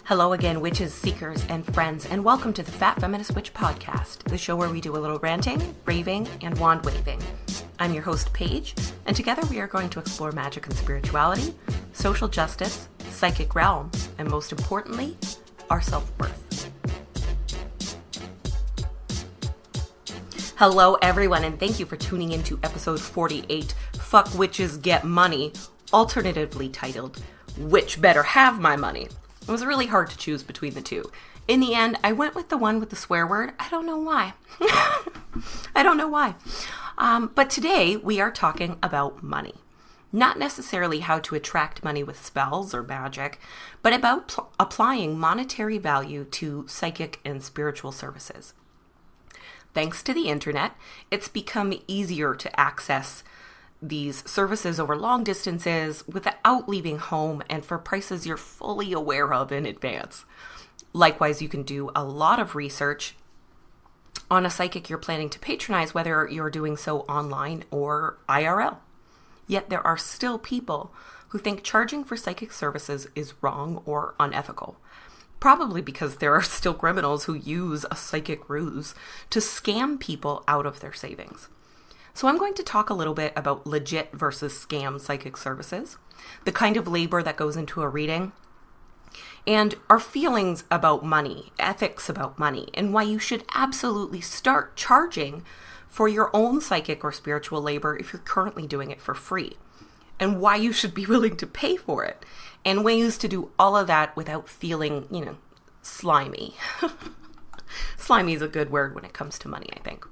Hello again, witches, seekers, and friends, and welcome to the Fat Feminist Witch Podcast, the show where we do a little ranting, raving, and wand waving. I'm your host, Paige, and together we are going to explore magic and spirituality, social justice, psychic realm, and most importantly, our self-worth. Hello everyone, and thank you for tuning in to episode 48, Fuck Witches Get Money, alternatively titled, Witch Better Have My Money. It was really hard to choose between the two. In the end, I went with the one with the swear word. I don't know why. But today we are talking about money. Not necessarily how to attract money with spells or magic, but about applying monetary value to psychic and spiritual services. Thanks to the internet, it's become easier to access these services over long distances without leaving home and for prices you're fully aware of in advance. Likewise, you can do a lot of research on a psychic you're planning to patronize, whether you're doing so online or IRL. Yet there are still people who think charging for psychic services is wrong or unethical. Probably because there are still criminals who use a psychic ruse to scam people out of their savings. So I'm going to talk a little bit about legit versus scam psychic services, the kind of labor that goes into a reading, and our feelings about money, ethics about money, and why you should absolutely start charging for your own psychic or spiritual labor if you're currently doing it for free, and why you should be willing to pay for it, and ways to do all of that without feeling, slimy. Slimy is a good word when it comes to money, I think.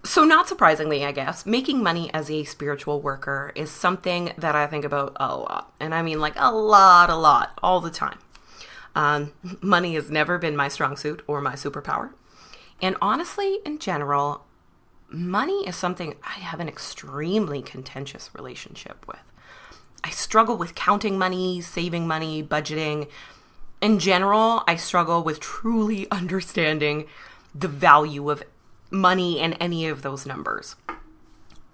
So not surprisingly, I guess, making money as a spiritual worker is something that I think about a lot. And I mean like a lot, all the time. Money has never been my strong suit or my superpower. And honestly, in general, money is something I have an extremely contentious relationship with. I struggle with counting money, saving money, budgeting. In general, I struggle with truly understanding the value of money and any of those numbers.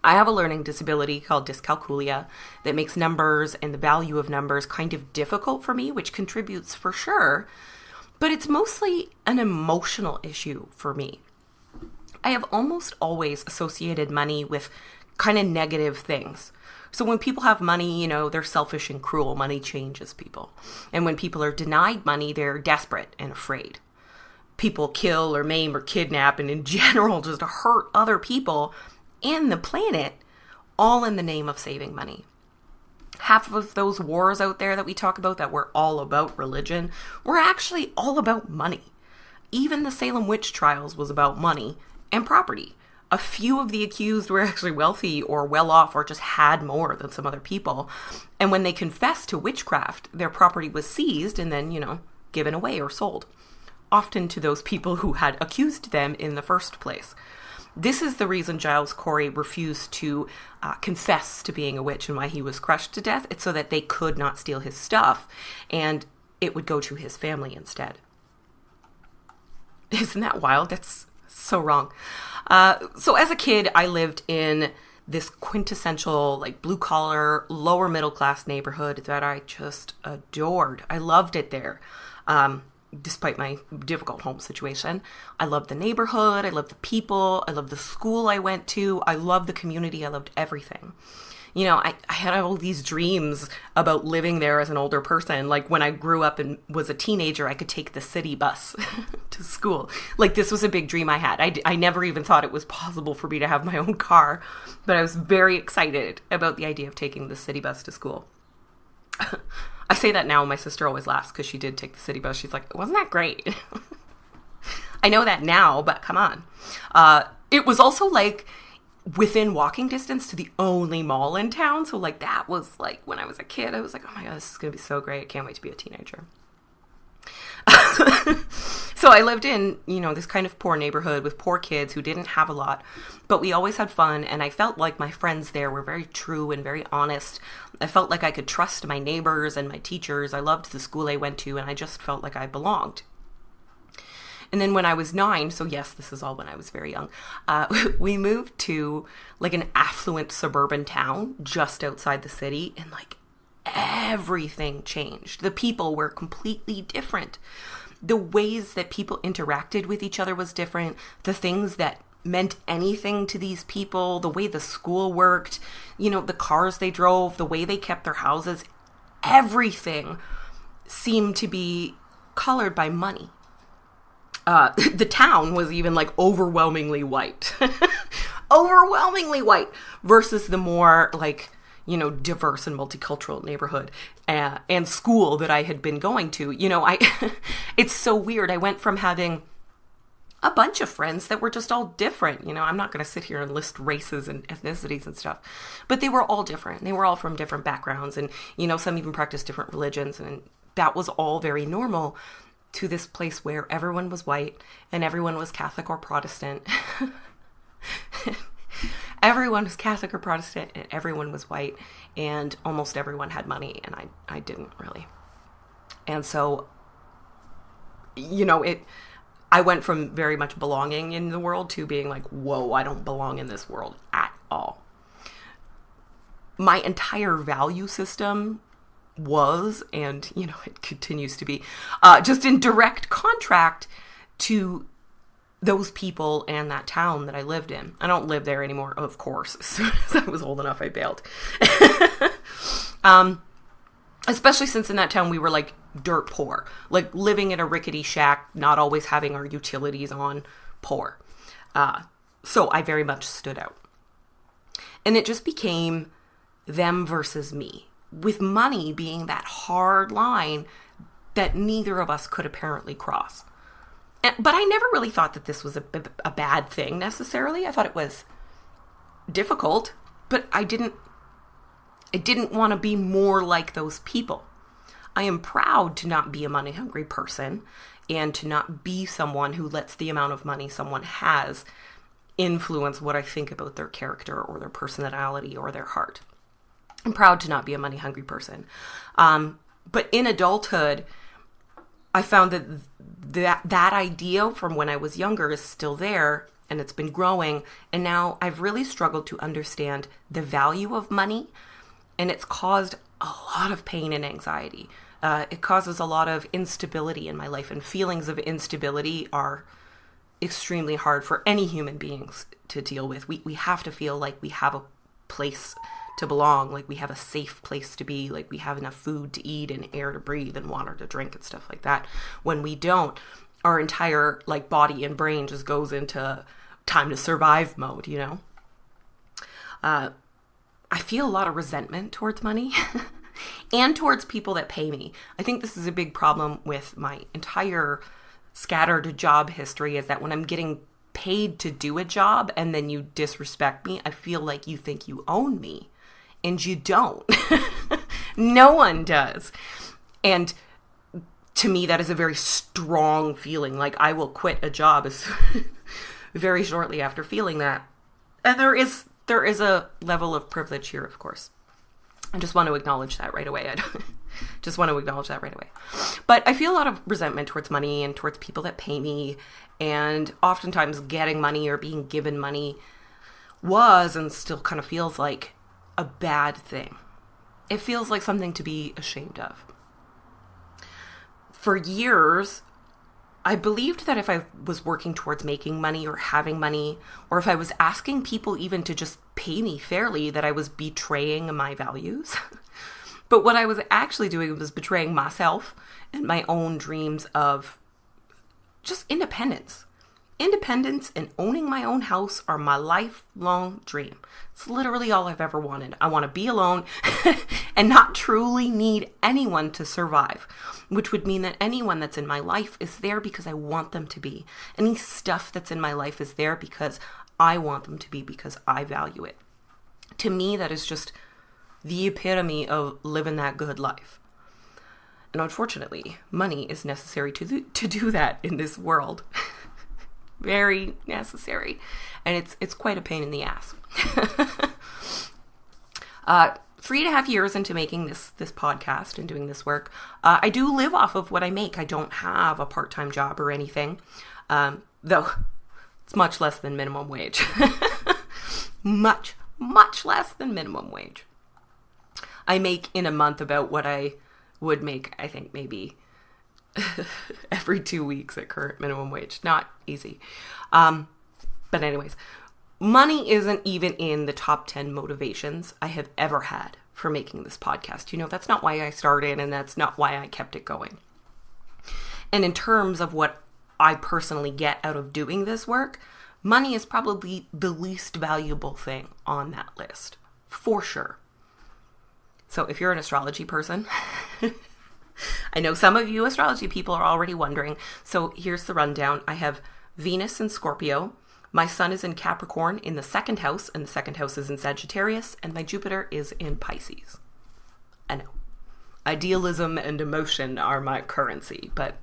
I have a learning disability called dyscalculia that makes numbers and the value of numbers kind of difficult for me, which contributes for sure, but it's mostly an emotional issue for me. I have almost always associated money with kind of negative things. So when people have money, they're selfish and cruel. Money changes people. And when people are denied money, they're desperate and afraid. People kill or maim or kidnap and in general just hurt other people and the planet, all in the name of saving money. Half of those wars out there that we talk about that were all about religion were actually all about money. Even the Salem witch trials was about money and property. A few of the accused were actually wealthy or well off or just had more than some other people. And when they confessed to witchcraft, their property was seized and then, given away or sold. Often to those people who had accused them in the first place. This is the reason Giles Corey refused to confess to being a witch and why he was crushed to death. It's so that they could not steal his stuff and it would go to his family instead. Isn't that wild? That's so wrong. So as a kid, I lived in this quintessential, blue collar, lower middle class neighborhood that I just adored. I loved it there. Despite my difficult home situation. I loved the neighborhood, I loved the people, I loved the school I went to, I loved the community, I loved everything. I had all these dreams about living there as an older person. Like when I grew up and was a teenager, I could take the city bus to school. This was a big dream I had. I never even thought it was possible for me to have my own car, but I was very excited about the idea of taking the city bus to school. I say that now, and my sister always laughs because she did take the city bus. She's like, wasn't that great? I know that now, but come on. It was also within walking distance to the only mall in town. So that was when I was a kid, I was like, oh my God, this is going to be so great. I can't wait to be a teenager. So I lived in, this kind of poor neighborhood with poor kids who didn't have a lot, but we always had fun. And I felt like my friends there were very true and very honest. I felt like I could trust my neighbors and my teachers. I loved the school I went to, and I just felt like I belonged. And then when I was 9, so yes, this is all when I was very young, we moved to an affluent suburban town just outside the city, and everything changed. The people were completely different. The ways that people interacted with each other was different. The things that meant anything to these people, the way the school worked, the cars they drove, the way they kept their houses, everything seemed to be colored by money. The town was even like overwhelmingly white. Overwhelmingly white versus the more like, diverse and multicultural neighborhood and school that I had been going to. It's so weird. I went from having a bunch of friends that were just all different. I'm not going to sit here and list races and ethnicities and stuff, but they were all different. They were all from different backgrounds, and, some even practiced different religions, and that was all very normal to this place where everyone was white and everyone was Catholic or Protestant. Everyone was Catholic or Protestant, and everyone was white, and almost everyone had money, and I didn't really. And so, I went from very much belonging in the world to being like, whoa, I don't belong in this world at all. My entire value system was, and, it continues to be, just in direct contract to those people and that town that I lived in. I don't live there anymore, of course. As soon as I was old enough, I bailed. Especially since in that town we were like dirt poor, like living in a rickety shack, not always having our utilities on, poor. So I very much stood out. And it just became them versus me, with money being that hard line that neither of us could apparently cross. But I never really thought that this was a bad thing necessarily. I thought it was difficult, but I didn't want to be more like those people. I am proud to not be a money-hungry person and to not be someone who lets the amount of money someone has influence what I think about their character or their personality or their heart. I'm proud to not be a money-hungry person. But in adulthood, I found that idea from when I was younger is still there, and it's been growing. And now I've really struggled to understand the value of money, and it's caused a lot of pain and anxiety. It causes a lot of instability in my life, and feelings of instability are extremely hard for any human beings to deal with. We have to feel like we have a place to belong, like we have a safe place to be, like we have enough food to eat and air to breathe and water to drink and stuff like that. When we don't, our entire like body and brain just goes into time to survive mode, I feel a lot of resentment towards money and towards people that pay me. I think this is a big problem with my entire scattered job history, is that when I'm getting paid to do a job and then you disrespect me, I feel like you think you own me. And you don't. No one does. And to me, that is a very strong feeling. Like, I will quit a job very shortly after feeling that. And there is a level of privilege here, of course. I just want to acknowledge that right away. But I feel a lot of resentment towards money and towards people that pay me. And oftentimes getting money or being given money was and still kind of feels like a bad thing. It feels like something to be ashamed of. For years, I believed that if I was working towards making money or having money, or if I was asking people even to just pay me fairly, that I was betraying my values. But what I was actually doing was betraying myself and my own dreams of just independence. Independence and owning my own house are my lifelong dream. It's literally all I've ever wanted. I want to be alone and not truly need anyone to survive, which would mean that anyone that's in my life is there because I want them to be. Any stuff that's in my life is there because I want them to be, because I value it. To me, that is just the epitome of living that good life. And unfortunately, money is necessary to do that in this world. Very necessary. And it's quite a pain in the ass. 3.5 years into making this podcast and doing this work, I do live off of what I make. I don't have a part-time job or anything, though it's much less than minimum wage. Much less than minimum wage. I make in a month about what I would make, I think, maybe every 2 weeks at current minimum wage. Not easy. But anyways, money isn't even in the top 10 motivations I have ever had for making this podcast. You know, that's not why I started, and that's not why I kept it going. And in terms of what I personally get out of doing this work, money is probably the least valuable thing on that list, for sure. So if you're an astrology person, I know some of you astrology people are already wondering. So here's the rundown. I have Venus in Scorpio. My sun is in Capricorn in the second house, and the second house is in Sagittarius, and my Jupiter is in Pisces. I know. Idealism and emotion are my currency, but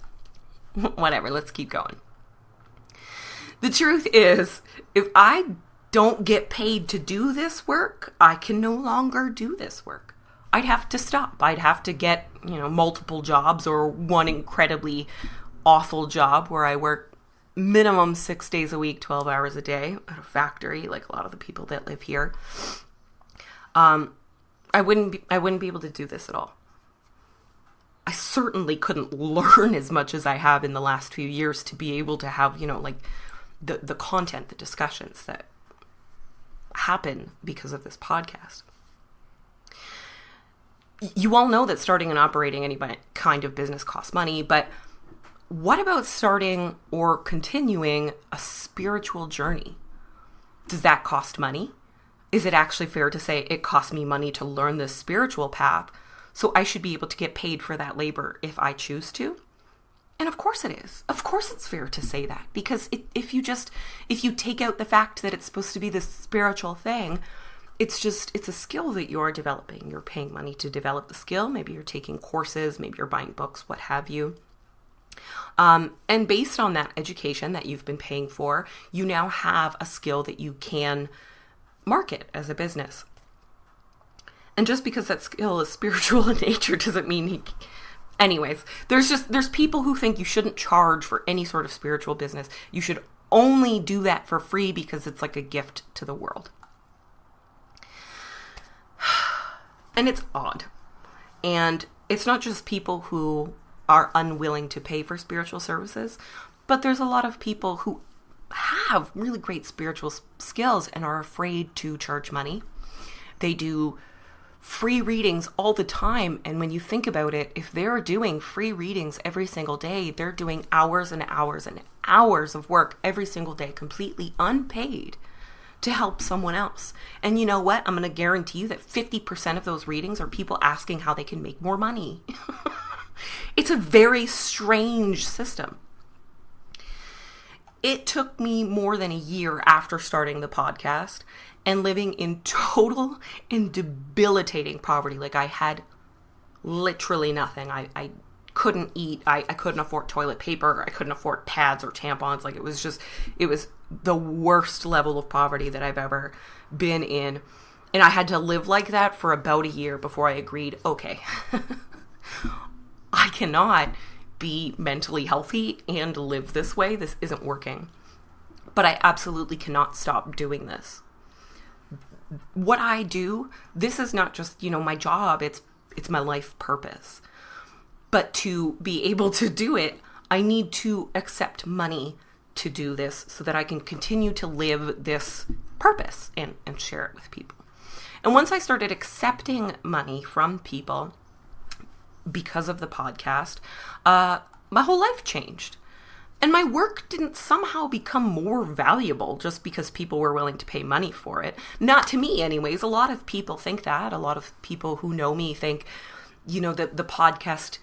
whatever, let's keep going. The truth is, if I don't get paid to do this work, I can no longer do this work. I'd have to stop. I'd have to get, multiple jobs or one incredibly awful job where I work minimum 6 days a week, 12 hours a day at a factory, like a lot of the people that live here. I wouldn't be able to do this at all. I certainly couldn't learn as much as I have in the last few years to be able to have, the content, the discussions that happen because of this podcast. You all know that starting and operating any kind of business costs money, but what about starting or continuing a spiritual journey? Does that cost money? Is it actually fair to say it costs me money to learn this spiritual path, so I should be able to get paid for that labor if I choose to? And of course it is. Of course it's fair to say that, because if you take out the fact that it's supposed to be this spiritual thing, it's a skill that you're developing. You're paying money to develop the skill. Maybe you're taking courses, maybe you're buying books, what have you. And based on that education that you've been paying for, you now have a skill that you can market as a business. And just because that skill is spiritual in nature doesn't mean anyways, there's people who think you shouldn't charge for any sort of spiritual business. You should only do that for free because it's like a gift to the world. And it's odd. And it's not just people who are unwilling to pay for spiritual services, but there's a lot of people who have really great spiritual skills and are afraid to charge money. They do free readings all the time, and when you think about it, if they're doing free readings every single day, they're doing hours and hours and hours of work every single day, completely unpaid, to help someone else. And you know what? I'm going to guarantee you that 50% of those readings are people asking how they can make more money. It's a very strange system. It took me more than a year after starting the podcast and living in total and debilitating poverty. Like, I had literally nothing. I couldn't eat. I couldn't afford toilet paper. I couldn't afford pads or tampons. Like, it was the worst level of poverty that I've ever been in. And I had to live like that for about a year before I agreed, okay, I cannot be mentally healthy and live this way. This isn't working. But I absolutely cannot stop doing this. What I do, this is not just, my job. It's my life purpose. But to be able to do it, I need to accept money to do this so that I can continue to live this purpose and share it with people. And once I started accepting money from people because of the podcast, my whole life changed. And my work didn't somehow become more valuable just because people were willing to pay money for it. Not to me, anyways. A lot of people think that. A lot of people who know me think, that the podcast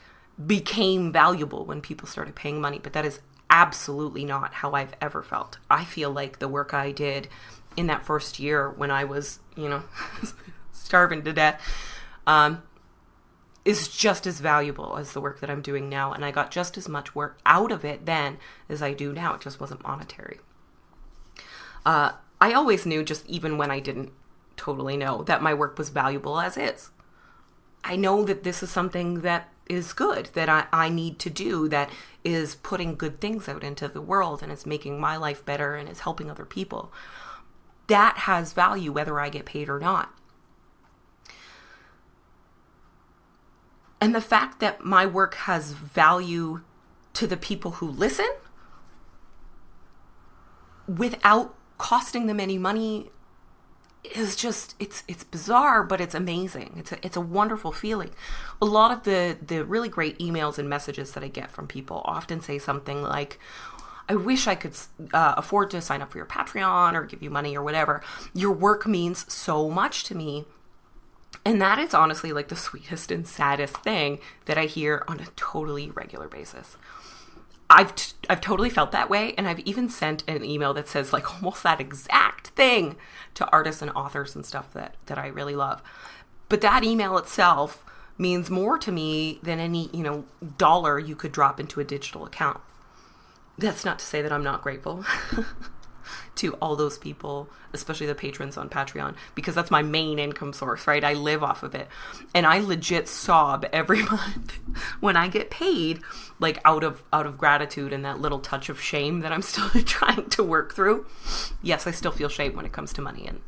became valuable when people started paying money. But that is absolutely not how I've ever felt. I feel like the work I did in that first year when I was, starving to death, is just as valuable as the work that I'm doing now. And I got just as much work out of it then as I do now. It just wasn't monetary. I always knew, just even when I didn't totally know, that my work was valuable as is. I know that this is something that is good, that I need to do, that is putting good things out into the world and is making my life better and is helping other people. That has value whether I get paid or not. And the fact that my work has value to the people who listen without costing them any money is just, it's bizarre, but it's amazing. It's a wonderful feeling. A lot of the really great emails and messages that I get from people often say something like, I wish I could afford to sign up for your Patreon or give you money or whatever. Your work means so much to me. And that is honestly like the sweetest and saddest thing that I hear on a totally regular basis. I've totally felt that way, and I've even sent an email that says like almost that exact thing to artists and authors and stuff that I really love. But that email itself means more to me than any, dollar you could drop into a digital account. That's not to say that I'm not grateful to all those people, especially the patrons on Patreon, because that's my main income source, right? I live off of it. And I legit sob every month when I get paid, like out of gratitude and that little touch of shame that I'm still trying to work through. Yes, I still feel shame when it comes to money, and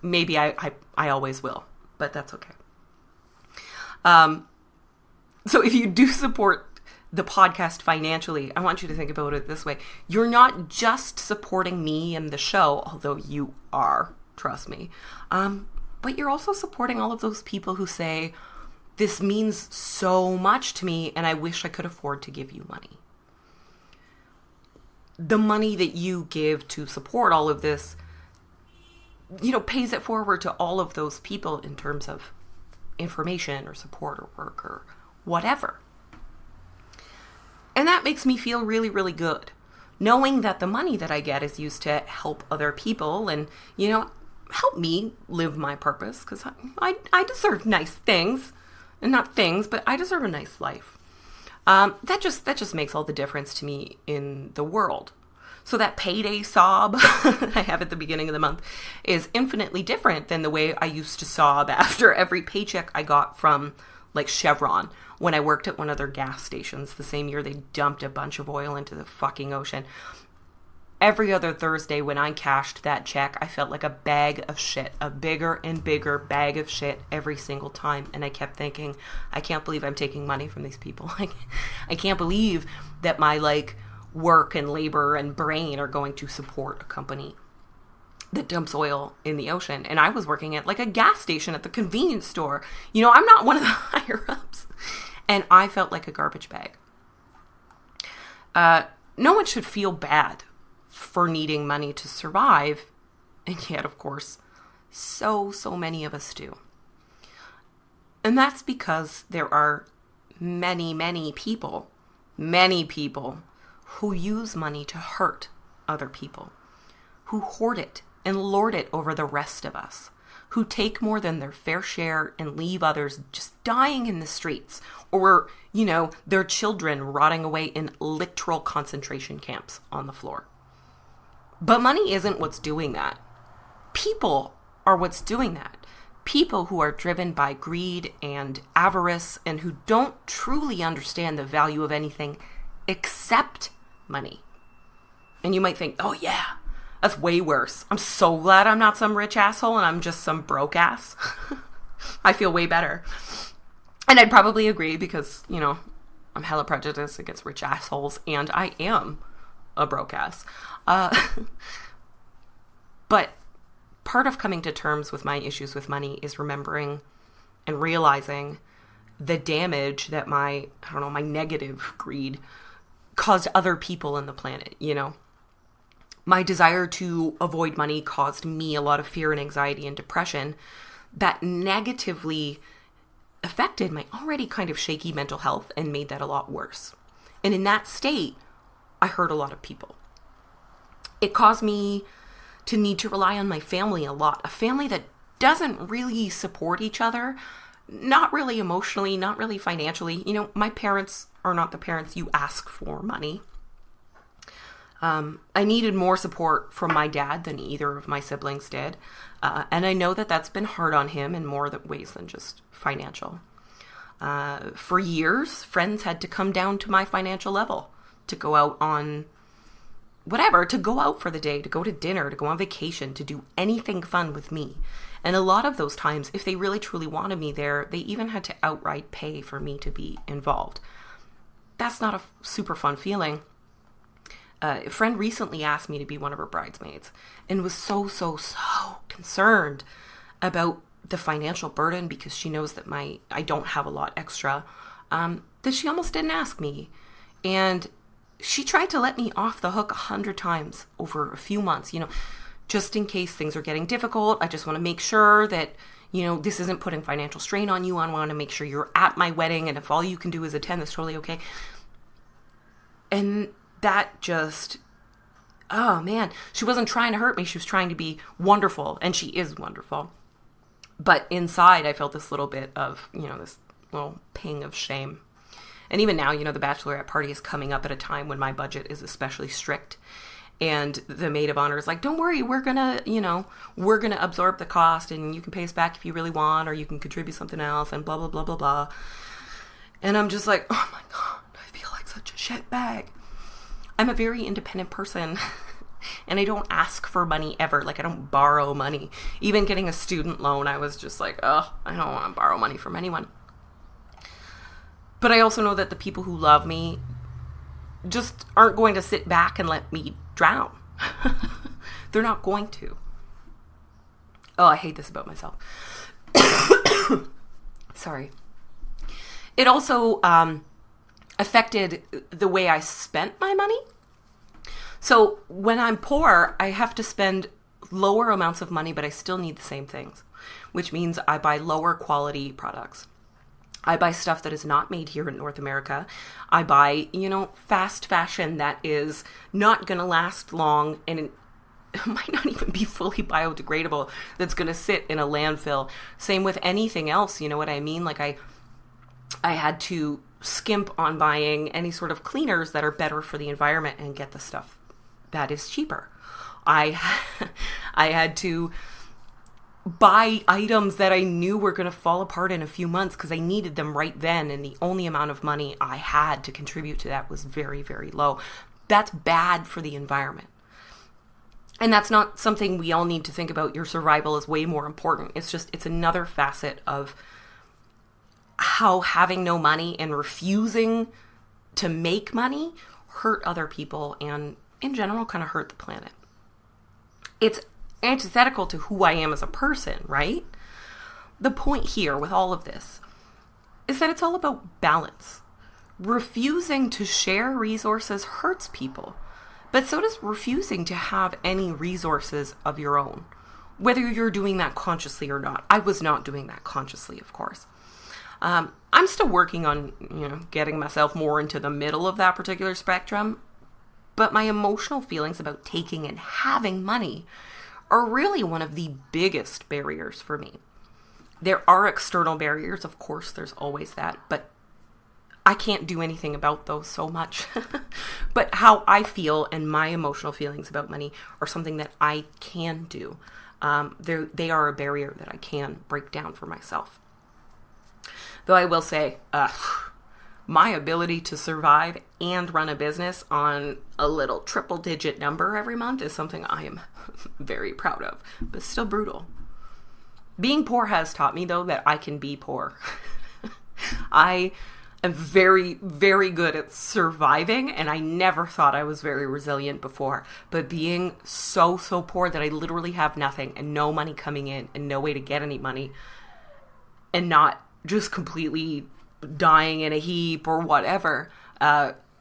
maybe I always will, but that's okay. So if you do support the podcast financially, I want you to think about it this way. You're not just supporting me and the show, although you are, trust me. But you're also supporting all of those people who say, this means so much to me and I wish I could afford to give you money. The money that you give to support all of this, pays it forward to all of those people in terms of information or support or work or whatever. And that makes me feel really, really good, knowing that the money that I get is used to help other people and, help me live my purpose, because I deserve nice things, and not things, but I deserve a nice life. That just makes all the difference to me in the world. So that payday sob I have at the beginning of the month is infinitely different than the way I used to sob after every paycheck I got from like Chevron when I worked at one of their gas stations the same year they dumped a bunch of oil into the fucking ocean. Every other Thursday when I cashed that check, I felt like a bag of shit, a bigger and bigger bag of shit every single time. And I kept thinking, I can't believe I'm taking money from these people. I can't believe that my work and labor and brain are going to support a company that dumps oil in the ocean. And I was working at a gas station at the convenience store. I'm not one of the higher ups. And I felt like a garbage bag. No one should feel bad for needing money to survive. And yet, of course, so many of us do. And that's because there are many people who use money to hurt other people, who hoard it and lord it over the rest of us, who take more than their fair share and leave others just dying in the streets, or, their children rotting away in literal concentration camps on the floor. But money isn't what's doing that. People are what's doing that. People who are driven by greed and avarice and who don't truly understand the value of anything except money. And you might think, oh yeah, that's way worse. I'm so glad I'm not some rich asshole and I'm just some broke ass. I feel way better. And I'd probably agree because, I'm hella prejudiced against rich assholes and I am a broke ass. But part of coming to terms with my issues with money is remembering and realizing the damage that my negative greed caused other people on the planet, My desire to avoid money caused me a lot of fear and anxiety and depression that negatively affected my already kind of shaky mental health and made that a lot worse. And in that state, I hurt a lot of people. It caused me to need to rely on my family a lot, a family that doesn't really support each other, not really emotionally, not really financially. My parents are not the parents you ask for money. I needed more support from my dad than either of my siblings did. And I know that that's been hard on him in more ways than just financial. For years, friends had to come down to my financial level to go out on whatever, to go out for the day, to go to dinner, to go on vacation, to do anything fun with me. And a lot of those times, if they really truly wanted me there, they even had to outright pay for me to be involved. That's not a super fun feeling. A friend recently asked me to be one of her bridesmaids and was so concerned about the financial burden because she knows that I don't have a lot extra, that she almost didn't ask me. And she tried to let me off the hook 100 times over a few months, just in case things are getting difficult. I just want to make sure that, this isn't putting financial strain on you. I want to make sure you're at my wedding, and if all you can do is attend, that's totally okay. And that just, oh man, she wasn't trying to hurt me. She was trying to be wonderful, and she is wonderful. But inside, I felt this little bit of, this little ping of shame. And even now, the bachelorette party is coming up at a time when my budget is especially strict. And the maid of honor is like, don't worry, we're going to absorb the cost, and you can pay us back if you really want, or you can contribute something else, and blah, blah, blah, blah, blah. And I'm just like, oh my God, I feel like such a shit bag. I'm a very independent person. And I don't ask for money ever. Like, I don't borrow money. Even getting a student loan, I was just like, oh, I don't want to borrow money from anyone. But I also know that the people who love me just aren't going to sit back and let me drown. They're not going to. Oh, I hate this about myself. Sorry. It also affected the way I spent my money. So when I'm poor, I have to spend lower amounts of money, but I still need the same things, which means I buy lower quality products. I buy stuff that is not made here in North America. I buy, fast fashion that is not going to last long, and it might not even be fully biodegradable, that's going to sit in a landfill. Same with anything else, you know what I mean? Like I had to skimp on buying any sort of cleaners that are better for the environment and get the stuff that is cheaper. I had to buy items that I knew were going to fall apart in a few months because I needed them right then, and the only amount of money I had to contribute to that was very, very low. That's bad for the environment. And that's not something we all need to think about. Your survival is way more important. It's another facet of how having no money and refusing to make money hurt other people and in general kind of hurt the planet. It's antithetical to who I am as a person, right? The point here with all of this is that it's all about balance. Refusing to share resources hurts people, but so does refusing to have any resources of your own, whether you're doing that consciously or not. I was not doing that consciously, of course. I'm still working on, getting myself more into the middle of that particular spectrum, but my emotional feelings about taking and having money are really one of the biggest barriers for me. There are external barriers, of course, there's always that, but I can't do anything about those so much. But how I feel and my emotional feelings about money are something that I can do. They are a barrier that I can break down for myself. Though I will say, my ability to survive and run a business on a little triple-digit number every month is something I am very proud of, but still brutal. Being poor has taught me, though, that I can be poor. I am very, very good at surviving, and I never thought I was very resilient before. But being so poor that I literally have nothing and no money coming in and no way to get any money and not just completely dying in a heap or whatever,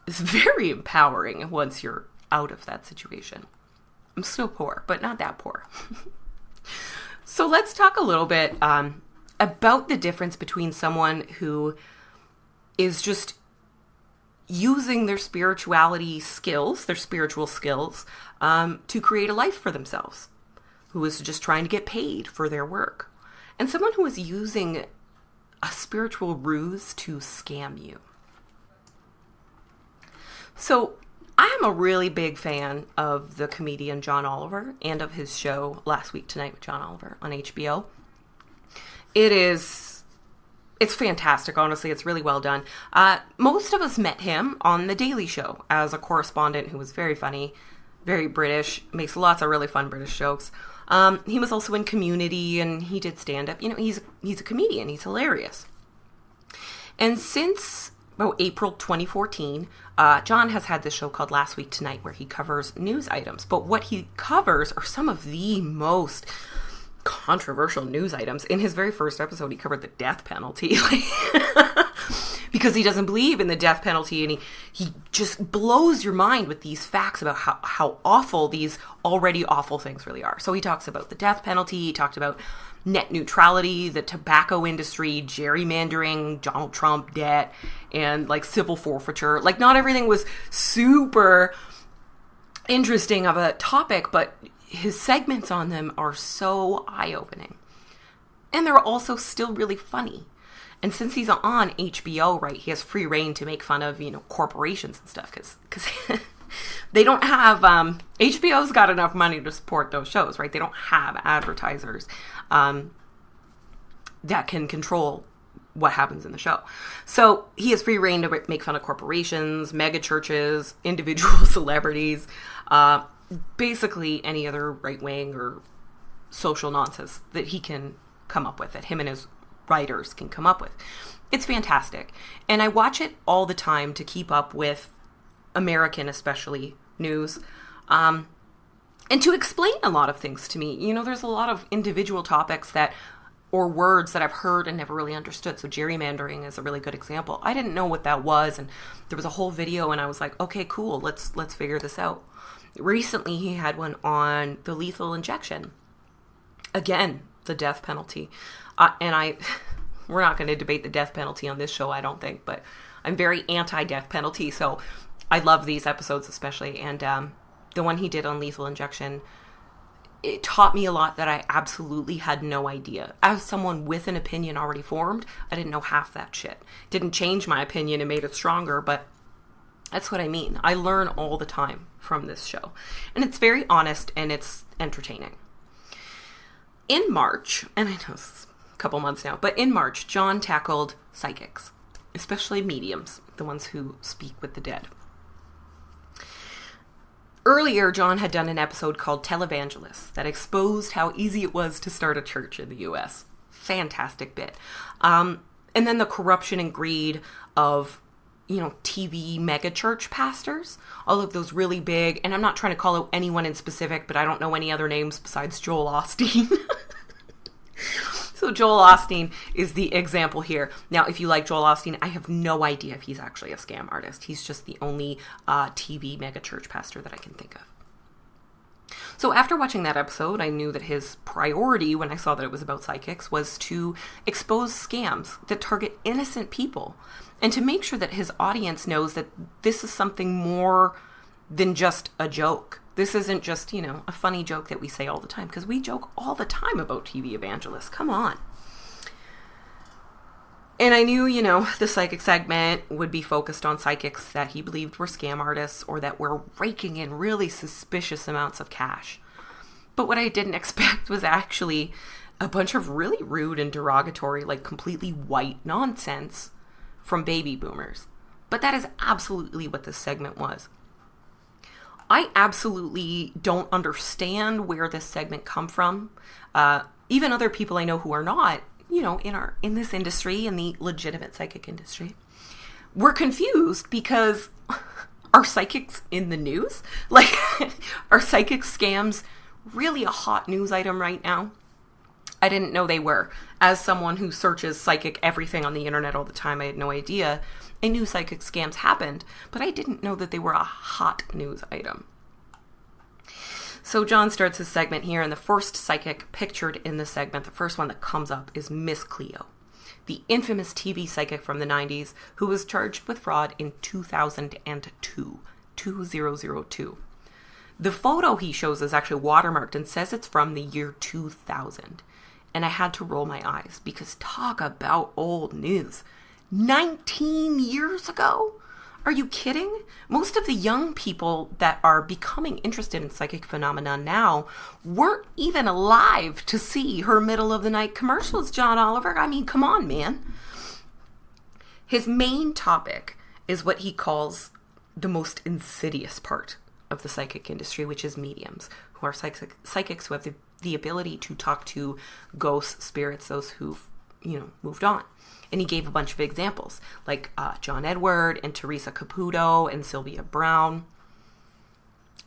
is very empowering once you're out of that situation. I'm still poor, but not that poor. So let's talk a little bit about the difference between someone who is just using their spirituality skills, their spiritual skills, to create a life for themselves, who is just trying to get paid for their work, and someone who is using a spiritual ruse to scam you. So I am a really big fan of the comedian John Oliver and of his show Last Week Tonight with John Oliver on HBO. It's fantastic, honestly. It's really well done. Most of us met him on The Daily Show as a correspondent who was very funny. very British, makes lots of really fun British jokes. He was also in Community, and he did stand-up. You know, he's a comedian. He's hilarious. And since April 2014, John has had this show called Last Week Tonight, where he covers news items. But what he covers are some of the most controversial news items. In his very first episode, he covered the death penalty. Because he doesn't believe in the death penalty, and he just blows your mind with these facts about how awful these already awful things really are. So he talks about the death penalty, he talked about net neutrality, the tobacco industry, gerrymandering, Donald Trump debt, and like civil forfeiture. Like, not everything was super interesting of a topic, but his segments on them are so eye-opening. And they're also still really funny. And since he's on HBO, right, he has free reign to make fun of, you know, corporations and stuff, because they don't have, HBO's got enough money to support those shows, right? They don't have advertisers that can control what happens in the show. So he has free reign to make fun of corporations, mega churches, individual celebrities, basically any other right-wing or social nonsense that he can come up with, that him and his writers can come up with. It's fantastic. And I watch it all the time to keep up with American, especially, news, and to explain a lot of things to me. You know, there's a lot of individual topics or words that I've heard and never really understood. So gerrymandering is a really good example. I didn't know what that was, and there was a whole video, and I was like, okay, cool, let's figure this out. Recently, he had one on the lethal injection. Again, the death penalty. We're not going to debate the death penalty on this show, I don't think, but I'm very anti-death penalty, so I love these episodes especially. And the one he did on lethal injection, it taught me a lot that I absolutely had no idea. As someone with an opinion already formed, I didn't know half that shit. Didn't change my opinion and made it stronger, but that's what I mean. I learn all the time from this show. And it's very honest and it's entertaining. In March, and I know it's a couple months now, but in March, John tackled psychics, especially mediums, the ones who speak with the dead. Earlier, John had done an episode called Televangelists that exposed how easy it was to start a church in the U.S. Fantastic bit. And then the corruption and greed of, you know, TV mega church pastors, all of those really big, and I'm not trying to call out anyone in specific, but I don't know any other names besides Joel Osteen. So Joel Osteen is the example here. Now, if you like Joel Osteen, I have no idea if he's actually a scam artist. He's just the only TV mega church pastor that I can think of. So after watching that episode, I knew that his priority, when I saw that it was about psychics, was to expose scams that target innocent people and to make sure that his audience knows that this is something more than just a joke. This isn't just, you know, a funny joke that we say all the time, because we joke all the time about TV evangelists. Come on. And I knew, you know, the psychic segment would be focused on psychics that he believed were scam artists or that were raking in really suspicious amounts of cash. But what I didn't expect was actually a bunch of really rude and derogatory, like completely white nonsense from baby boomers. But that is absolutely what this segment was. I absolutely don't understand where this segment come from. Even other people I know who are not, you know, in this industry, in the legitimate psychic industry, we're confused because are psychics in the news? Like, are psychic scams really a hot news item right now? I didn't know they were. As someone who searches psychic everything on the internet all the time, I had no idea. I knew psychic scams happened, but I didn't know that they were a hot news item. So John starts his segment here, and the first psychic pictured in the segment, the first one that comes up, is Miss Cleo, the infamous TV psychic from the 90s who was charged with fraud in 2002. The photo he shows is actually watermarked and says it's from the year 2000. And I had to roll my eyes because talk about old news. 19 years ago? Are you kidding? Most of the young people that are becoming interested in psychic phenomena now weren't even alive to see her middle of the night commercials, John Oliver. I mean, come on, man. His main topic is what he calls the most insidious part of the psychic industry, which is mediums, who are psychics who have the ability to talk to ghosts, spirits, those who've, moved on. And he gave a bunch of examples, like John Edward and Teresa Caputo and Sylvia Brown.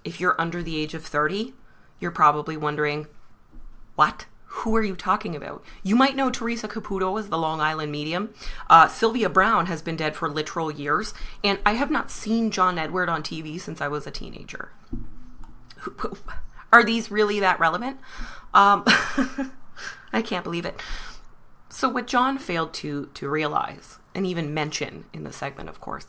If you're under the age of 30, you're probably wondering, what? Who are you talking about? You might know Teresa Caputo as the Long Island medium. Sylvia Brown has been dead for literal years, and I have not seen John Edward on TV since I was a teenager. Are these really that relevant? I can't believe it. So what John failed to realize, and even mention in the segment, of course,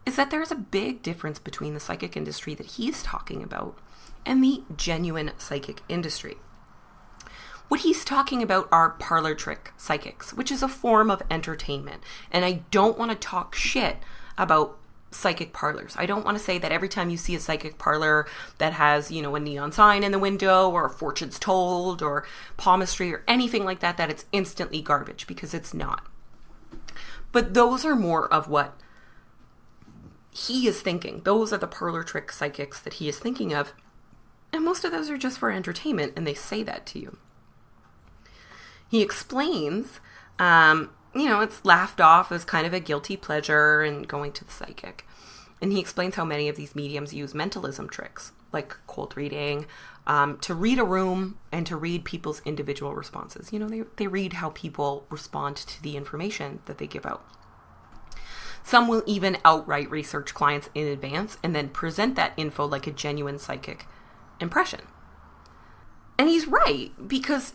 is that there's a big difference between the psychic industry that he's talking about and the genuine psychic industry. What he's talking about are parlor trick psychics, which is a form of entertainment. And I don't want to talk shit about psychic parlors. I don't want to say that every time you see a psychic parlor that has, a neon sign in the window or fortunes told or palmistry or anything like that, that it's instantly garbage, because it's not. But those are more of what he is thinking. Those are the parlor trick psychics that he is thinking of. And most of those are just for entertainment, and they say that to you. He explains, it's laughed off as kind of a guilty pleasure in going to the psychic. And he explains how many of these mediums use mentalism tricks, like cold reading, to read a room and to read people's individual responses. They read how people respond to the information that they give out. Some will even outright research clients in advance and then present that info like a genuine psychic impression. And he's right, because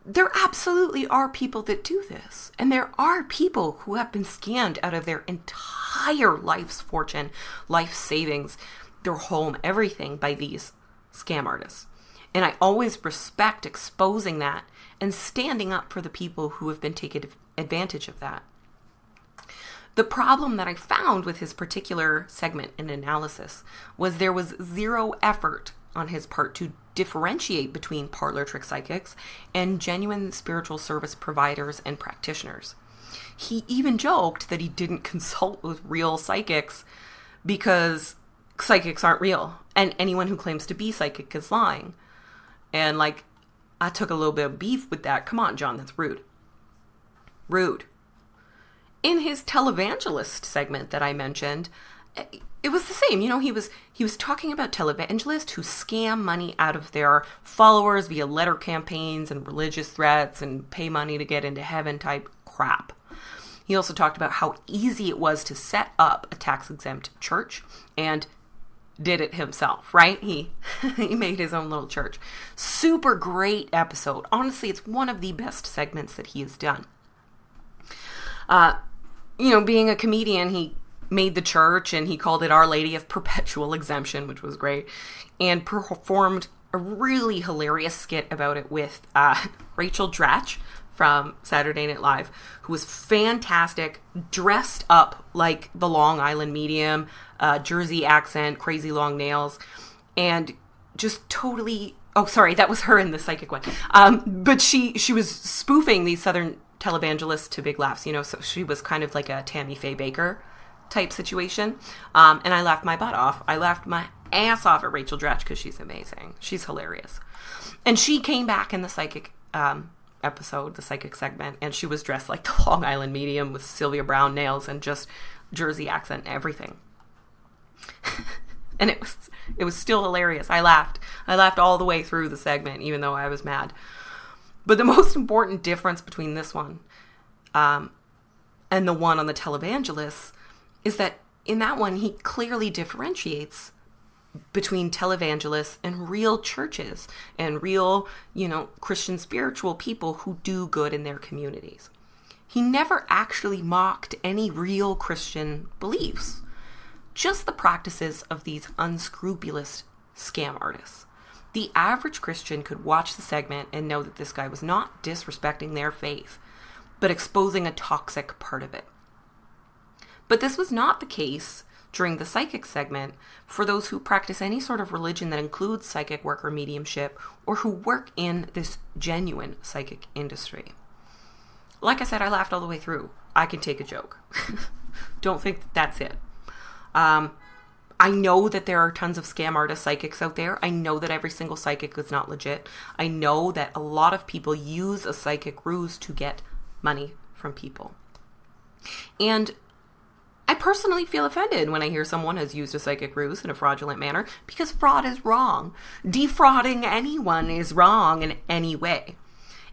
there absolutely are people that do this. And there are people who have been scammed out of their entire life's fortune, life savings, their home, everything by these scam artists. And I always respect exposing that and standing up for the people who have been taken advantage of that. The problem that I found with his particular segment and analysis was there was zero effort on his part to differentiate between parlor trick psychics and genuine spiritual service providers and practitioners. He even joked that he didn't consult with real psychics because psychics aren't real, and anyone who claims to be psychic is lying. And I took a little bit of beef with that. Come on, John, that's rude. Rude. In his televangelist segment that I mentioned, it was the same. He was talking about televangelists who scam money out of their followers via letter campaigns and religious threats and pay money to get into heaven type crap. He also talked about how easy it was to set up a tax-exempt church and did it himself, right? He made his own little church. Super great episode. Honestly, it's one of the best segments that he has done. Being a comedian, he made the church and he called it Our Lady of Perpetual Exemption, which was great, and performed a really hilarious skit about it with Rachel Dratch from Saturday Night Live, who was fantastic, dressed up like the Long Island medium, Jersey accent, crazy long nails, and just totally, oh, sorry, that was her in the psychic one. But she was spoofing these Southern televangelists to big laughs, so she was kind of like a Tammy Faye Bakker type situation. And I laughed my butt off. I laughed my ass off at Rachel Dratch because she's amazing. She's hilarious. And she came back in the psychic episode, the psychic segment, and she was dressed like the Long Island medium with Sylvia Brown nails and just Jersey accent and everything. And it was still hilarious. I laughed all the way through the segment, even though I was mad. But the most important difference between this one and the one on the televangelists is that in that one, he clearly differentiates between televangelists and real churches and real, Christian spiritual people who do good in their communities. He never actually mocked any real Christian beliefs, just the practices of these unscrupulous scam artists. The average Christian could watch the segment and know that this guy was not disrespecting their faith, but exposing a toxic part of it. But this was not the case during the psychic segment for those who practice any sort of religion that includes psychic work or mediumship, or who work in this genuine psychic industry. Like I said, I laughed all the way through. I can take a joke. Don't think that's it. I know that there are tons of scam artist psychics out there. I know that every single psychic is not legit. I know that a lot of people use a psychic ruse to get money from people. And I personally feel offended when I hear someone has used a psychic ruse in a fraudulent manner, because fraud is wrong. Defrauding anyone is wrong in any way.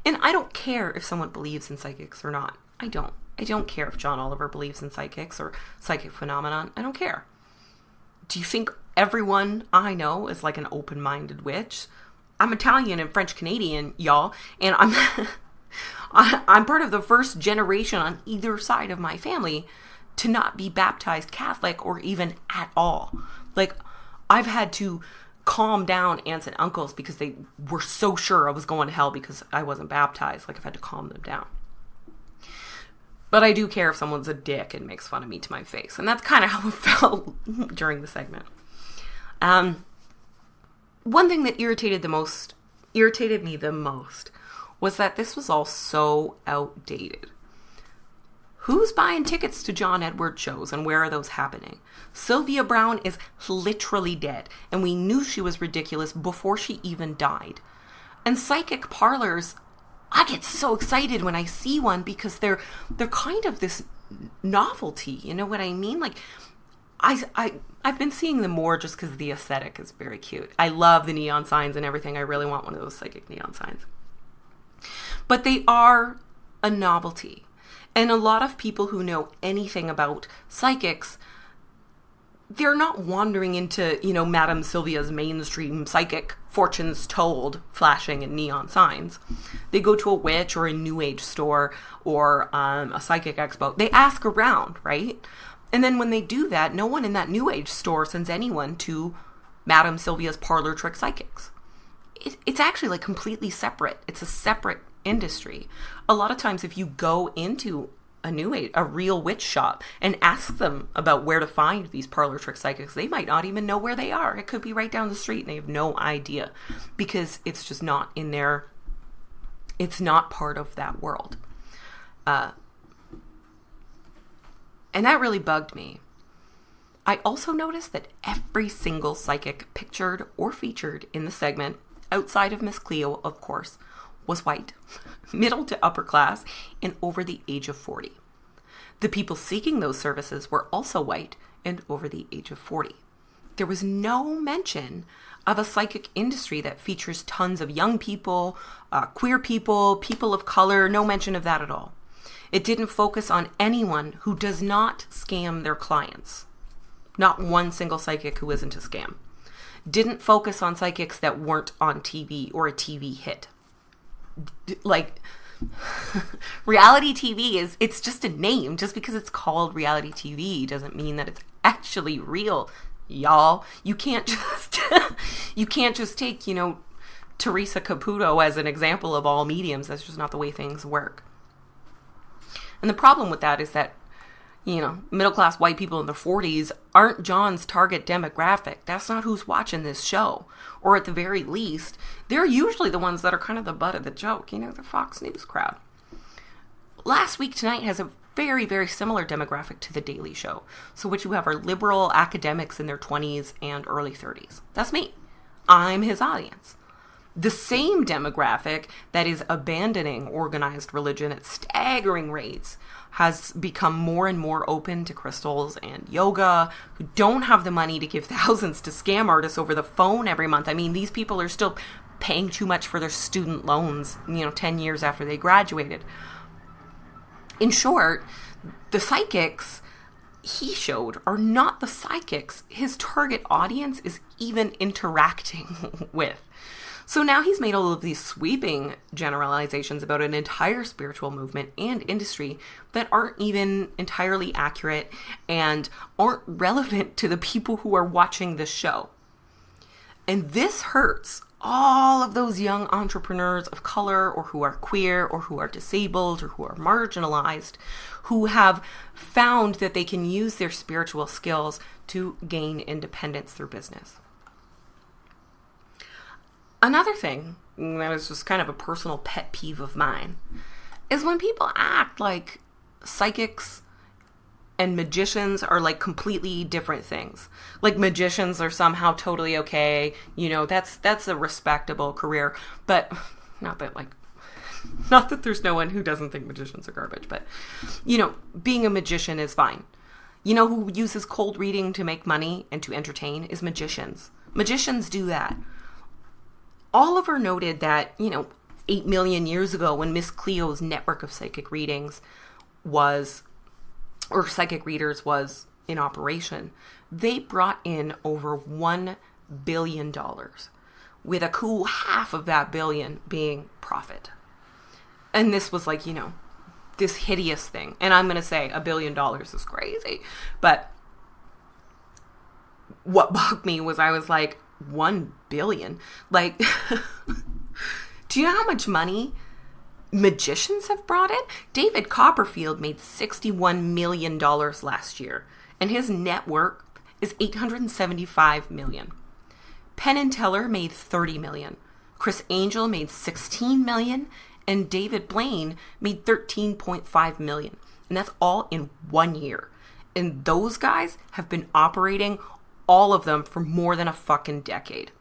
And I don't care if someone believes in psychics or not. I don't. I don't care if John Oliver believes in psychics or psychic phenomenon. I don't care. Do you think everyone I know is like an open-minded witch? I'm Italian and French Canadian, y'all, and I'm part of the first generation on either side of my family to not be baptized Catholic or even at all. Like, I've had to calm down aunts and uncles because they were so sure I was going to hell because I wasn't baptized. Like, I've had to calm them down. But I do care if someone's a dick and makes fun of me to my face. And that's kind of how it felt during the segment. One thing that irritated me the most was that this was all so outdated. Who's buying tickets to John Edward shows, and where are those happening? Sylvia Browne is literally dead, and we knew she was ridiculous before she even died. And psychic parlors, I get so excited when I see one because they're kind of this novelty. You know what I mean? Like, I've been seeing them more just because the aesthetic is very cute. I love the neon signs and everything. I really want one of those psychic neon signs. But they are a novelty. And a lot of people who know anything about psychics, they're not wandering into, Madame Sylvia's mainstream psychic fortunes told flashing in neon signs. They go to a witch or a new age store or a psychic expo. They ask around, right? And then when they do that, no one in that new age store sends anyone to Madame Sylvia's parlor trick psychics. It's actually like completely separate. It's a separate industry. A lot of times if you go into a real witch shop and ask them about where to find these parlor trick psychics, they might not even know where they are. It could be right down the street and they have no idea because it's just not in their, it's not part of that world. And that really bugged me. I also noticed that every single psychic pictured or featured in the segment, outside of Miss Cleo, of course, was white, middle to upper class, and over the age of 40. The people seeking those services were also white and over the age of 40. There was no mention of a psychic industry that features tons of young people, queer people, people of color, no mention of that at all. It didn't focus on anyone who does not scam their clients. Not one single psychic who isn't a scam. Didn't focus on psychics that weren't on TV or a TV hit. Like, reality TV it's just a name. Just because it's called reality TV doesn't mean that it's actually real, y'all. You can't just take, Teresa Caputo as an example of all mediums. That's just not the way things work. And the problem with that is that, middle-class white people in their 40s aren't John's target demographic. That's not who's watching this show. Or at the very least, they're usually the ones that are kind of the butt of the joke, the Fox News crowd. Last Week Tonight has a very, very similar demographic to The Daily Show. So what you have are liberal academics in their 20s and early 30s. That's me. I'm his audience. The same demographic that is abandoning organized religion at staggering rates has become more and more open to crystals and yoga, who don't have the money to give thousands to scam artists over the phone every month. I mean, these people are still paying too much for their student loans, 10 years after they graduated. In short, the psychics he showed are not the psychics his target audience is even interacting with. So now he's made all of these sweeping generalizations about an entire spiritual movement and industry that aren't even entirely accurate and aren't relevant to the people who are watching this show. And this hurts all of those young entrepreneurs of color or who are queer or who are disabled or who are marginalized, who have found that they can use their spiritual skills to gain independence through business. Another thing that is just kind of a personal pet peeve of mine is when people act like psychics and magicians are like completely different things. Like magicians are somehow totally okay. You know, that's a respectable career, but not that there's no one who doesn't think magicians are garbage, but you know, being a magician is fine. You know who uses cold reading to make money and to entertain is magicians. Magicians do that. Oliver noted that, you know, 8 million years ago when Miss Cleo's network of psychic readings psychic readers was in operation, they brought in over $1 billion, with a cool half of that billion being profit. And this was like, you know, this hideous thing. And I'm going to say $1 billion is crazy. But what bugged me was I was like, 1 billion? Like, do you know how much money magicians have brought in? David Copperfield made $61 million last year, and his net worth is $875 million. Penn and Teller made $30 million. Chris Angel made $16 million, and David Blaine made $13.5 million. And that's all in 1 year. And those guys have been operating, all of them, for more than a fucking decade.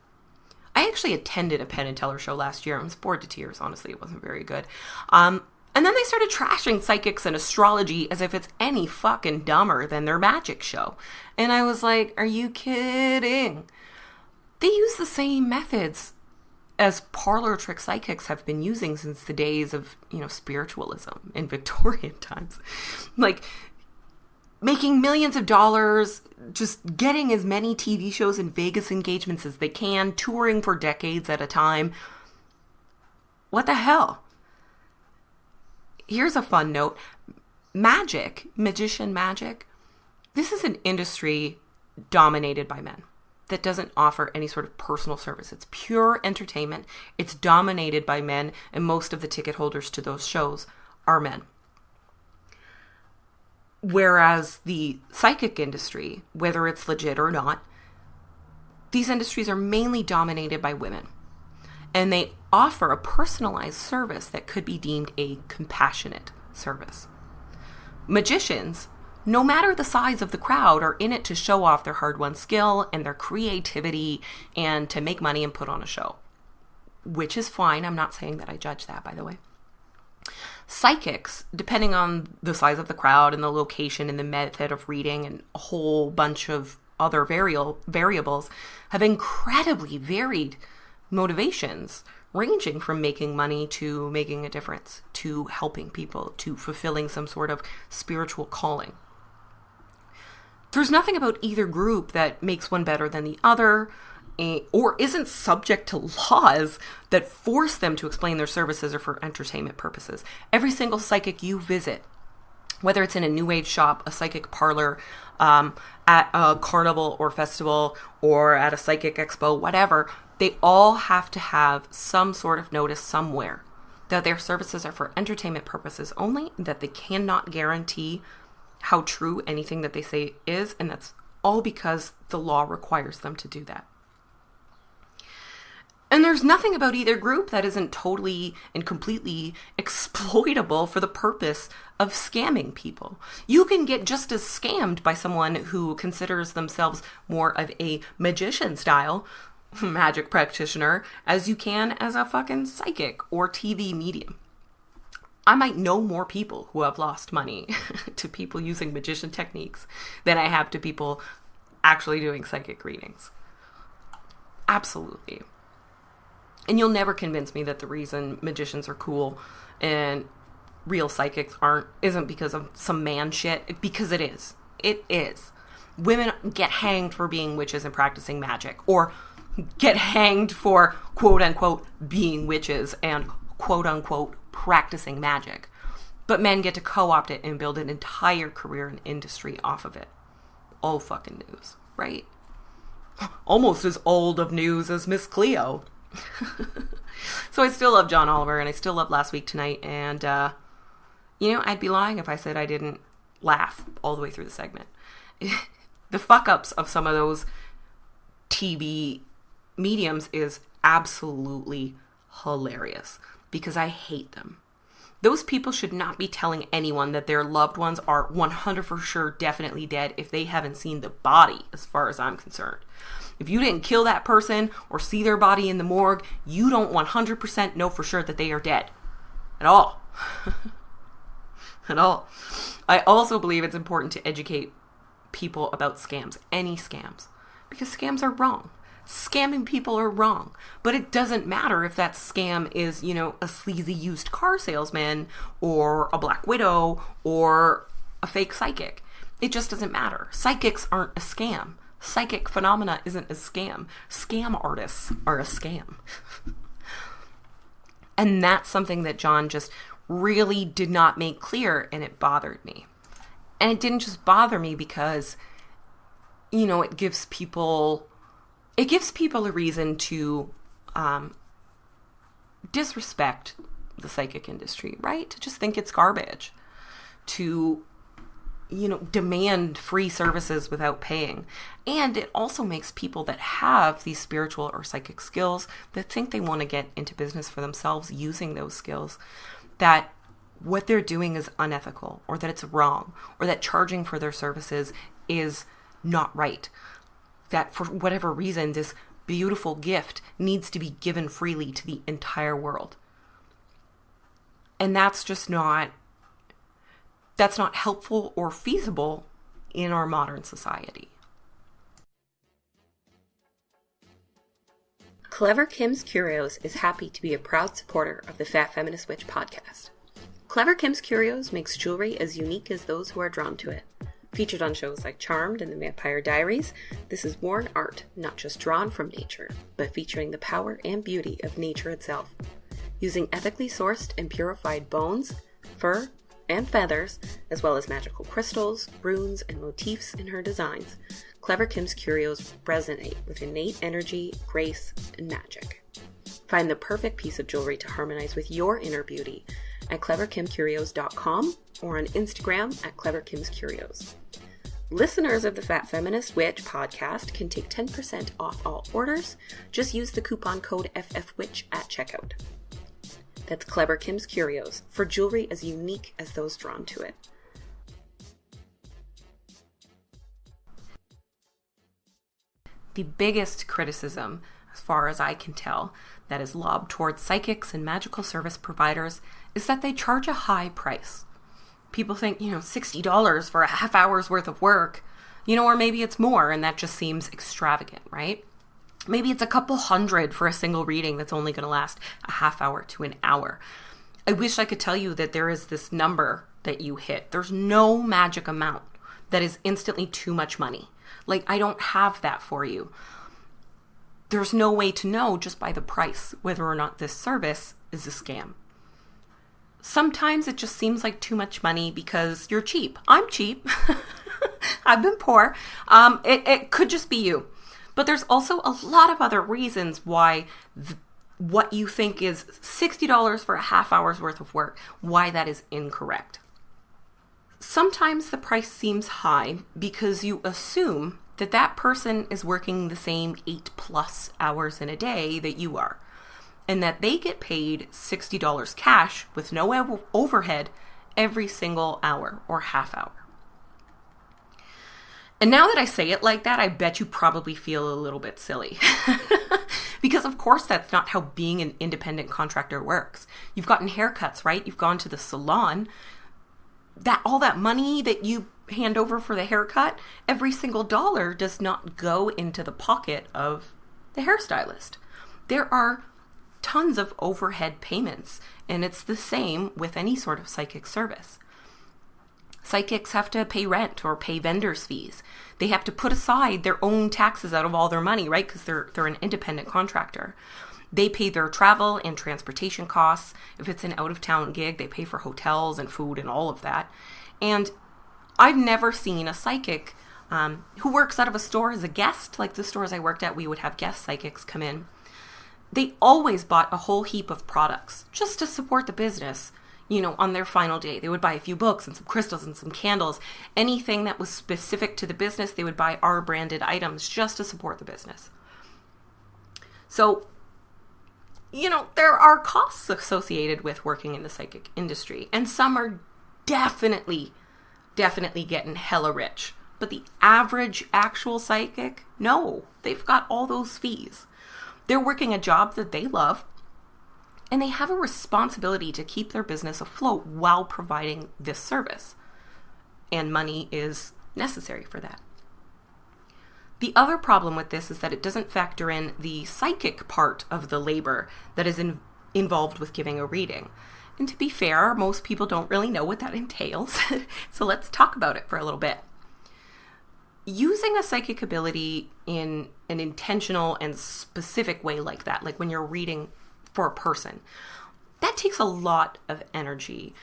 I actually attended a Penn and Teller show last year. I was bored to tears, honestly. It wasn't very good. And then they started trashing psychics and astrology as if it's any fucking dumber than their magic show. And I was like, are you kidding? They use the same methods as parlor trick psychics have been using since the days of, you know, spiritualism in Victorian times. Like, making millions of dollars, just getting as many TV shows and Vegas engagements as they can, touring for decades at a time. What the hell? Here's a fun note. Magician magic, this is an industry dominated by men that doesn't offer any sort of personal service. It's pure entertainment. It's dominated by men, and most of the ticket holders to those shows are men. Whereas the psychic industry, whether it's legit or not, these industries are mainly dominated by women. And they offer a personalized service that could be deemed a compassionate service. Magicians, no matter the size of the crowd, are in it to show off their hard-won skill and their creativity and to make money and put on a show. Which is fine. I'm not saying that I judge that, by the way. Psychics, depending on the size of the crowd and the location and the method of reading and a whole bunch of other variables, have incredibly varied motivations, ranging from making money to making a difference, to helping people, to fulfilling some sort of spiritual calling. There's nothing about either group that makes one better than the other, or isn't subject to laws that force them to explain their services or for entertainment purposes. Every single psychic you visit, whether it's in a new age shop, a psychic parlor, at a carnival or festival, or at a psychic expo, whatever, they all have to have some sort of notice somewhere that their services are for entertainment purposes only, that they cannot guarantee how true anything that they say is, and that's all because the law requires them to do that. And there's nothing about either group that isn't totally and completely exploitable for the purpose of scamming people. You can get just as scammed by someone who considers themselves more of a magician style magic practitioner as you can as a fucking psychic or TV medium. I might know more people who have lost money to people using magician techniques than I have to people actually doing psychic readings. Absolutely. And you'll never convince me that the reason magicians are cool and real psychics isn't because of some man shit, because it is. It is. Women get hanged for being witches and practicing magic, or get hanged for quote unquote being witches and quote unquote practicing magic. But men get to co-opt it and build an entire career and industry off of it. Old fucking news, right? Almost as old of news as Miss Cleo. So I still love John Oliver, and I still love Last Week Tonight, and I'd be lying if I said I didn't laugh all the way through the segment. The fuck-ups of some of those TV mediums is absolutely hilarious, because I hate them. Those people should not be telling anyone that their loved ones are 100% for sure definitely dead if they haven't seen the body, as far as I'm concerned. If you didn't kill that person or see their body in the morgue, you don't 100% know for sure that they are dead. At all. At all. I also believe it's important to educate people about scams, any scams, because scams are wrong. Scamming people are wrong, but it doesn't matter if that scam is, a sleazy used car salesman or a black widow or a fake psychic. It just doesn't matter. Psychics aren't a scam. Psychic phenomena isn't a scam. Scam artists are a scam. And that's something that John just really did not make clear, and it bothered me. And it didn't just bother me because, it gives people a reason to disrespect the psychic industry, right? To just think it's garbage. To, demand free services without paying. And it also makes people that have these spiritual or psychic skills that think they want to get into business for themselves using those skills, that what they're doing is unethical, or that it's wrong, or that charging for their services is not right. That for whatever reason, this beautiful gift needs to be given freely to the entire world. And that's not helpful or feasible in our modern society. Clever Kim's Curios is happy to be a proud supporter of the Fat Feminist Witch Podcast. Clever Kim's Curios makes jewelry as unique as those who are drawn to it. Featured on shows like Charmed and The Vampire Diaries, this is worn art, not just drawn from nature, but featuring the power and beauty of nature itself. Using ethically sourced and purified bones, fur, and feathers, as well as magical crystals, runes, and motifs in her designs, Clever Kim's Curios resonate with innate energy, grace, and magic. Find the perfect piece of jewelry to harmonize with your inner beauty at cleverkimcurios.com or on Instagram at cleverkimscurios. Listeners of the Fat Feminist Witch podcast can take 10% off all orders. Just use the coupon code FFWitch at checkout. That's Clever Kim's Curios for jewelry as unique as those drawn to it. The biggest criticism, as far as I can tell, that is lobbed towards psychics and magical service providers is that they charge a high price. People think, $60 for a half hour's worth of work, or maybe it's more, and that just seems extravagant, right? Maybe it's a couple $100 for a single reading that's only going to last a half hour to an hour. I wish I could tell you that there is this number that you hit. There's no magic amount that is instantly too much money. I don't have that for you. There's no way to know just by the price whether or not this service is a scam. Sometimes it just seems like too much money because you're cheap. I'm cheap. I've been poor. It could just be you. But there's also a lot of other reasons why what you think is $60 for a half hour's worth of work, why that is incorrect. Sometimes the price seems high because you assume that that person is working the same 8+ hours in a day that you are, and that they get paid $60 cash with no overhead every single hour or half hour. And now that I say it like that, I bet you probably feel a little bit silly. Because of course that's not how being an independent contractor works. You've gotten haircuts, right? You've gone to the salon. All that money that you hand over for the haircut, every single dollar does not go into the pocket of the hairstylist. There are tons of overhead payments, and it's the same with any sort of psychic service. Psychics have to pay rent or pay vendors' fees. They have to put aside their own taxes out of all their money, right? Because they're an independent contractor. They pay their travel and transportation costs. If it's an out-of-town gig, they pay for hotels and food and all of that. And I've never seen a psychic who works out of a store as a guest. Like the stores I worked at, we would have guest psychics come in. They always bought a whole heap of products just to support the business. On their final day, they would buy a few books and some crystals and some candles. Anything that was specific to the business, they would buy our branded items just to support the business. So, there are costs associated with working in the psychic industry, and some are definitely getting hella rich. But the average actual psychic, no, they've got all those fees. They're working a job that they love, and they have a responsibility to keep their business afloat while providing this service. And money is necessary for that. The other problem with this is that it doesn't factor in the psychic part of the labor that is involved with giving a reading. And to be fair, most people don't really know what that entails. So let's talk about it for a little bit. Using a psychic ability in an intentional and specific way like that, like when you're reading for a person, that takes a lot of energy,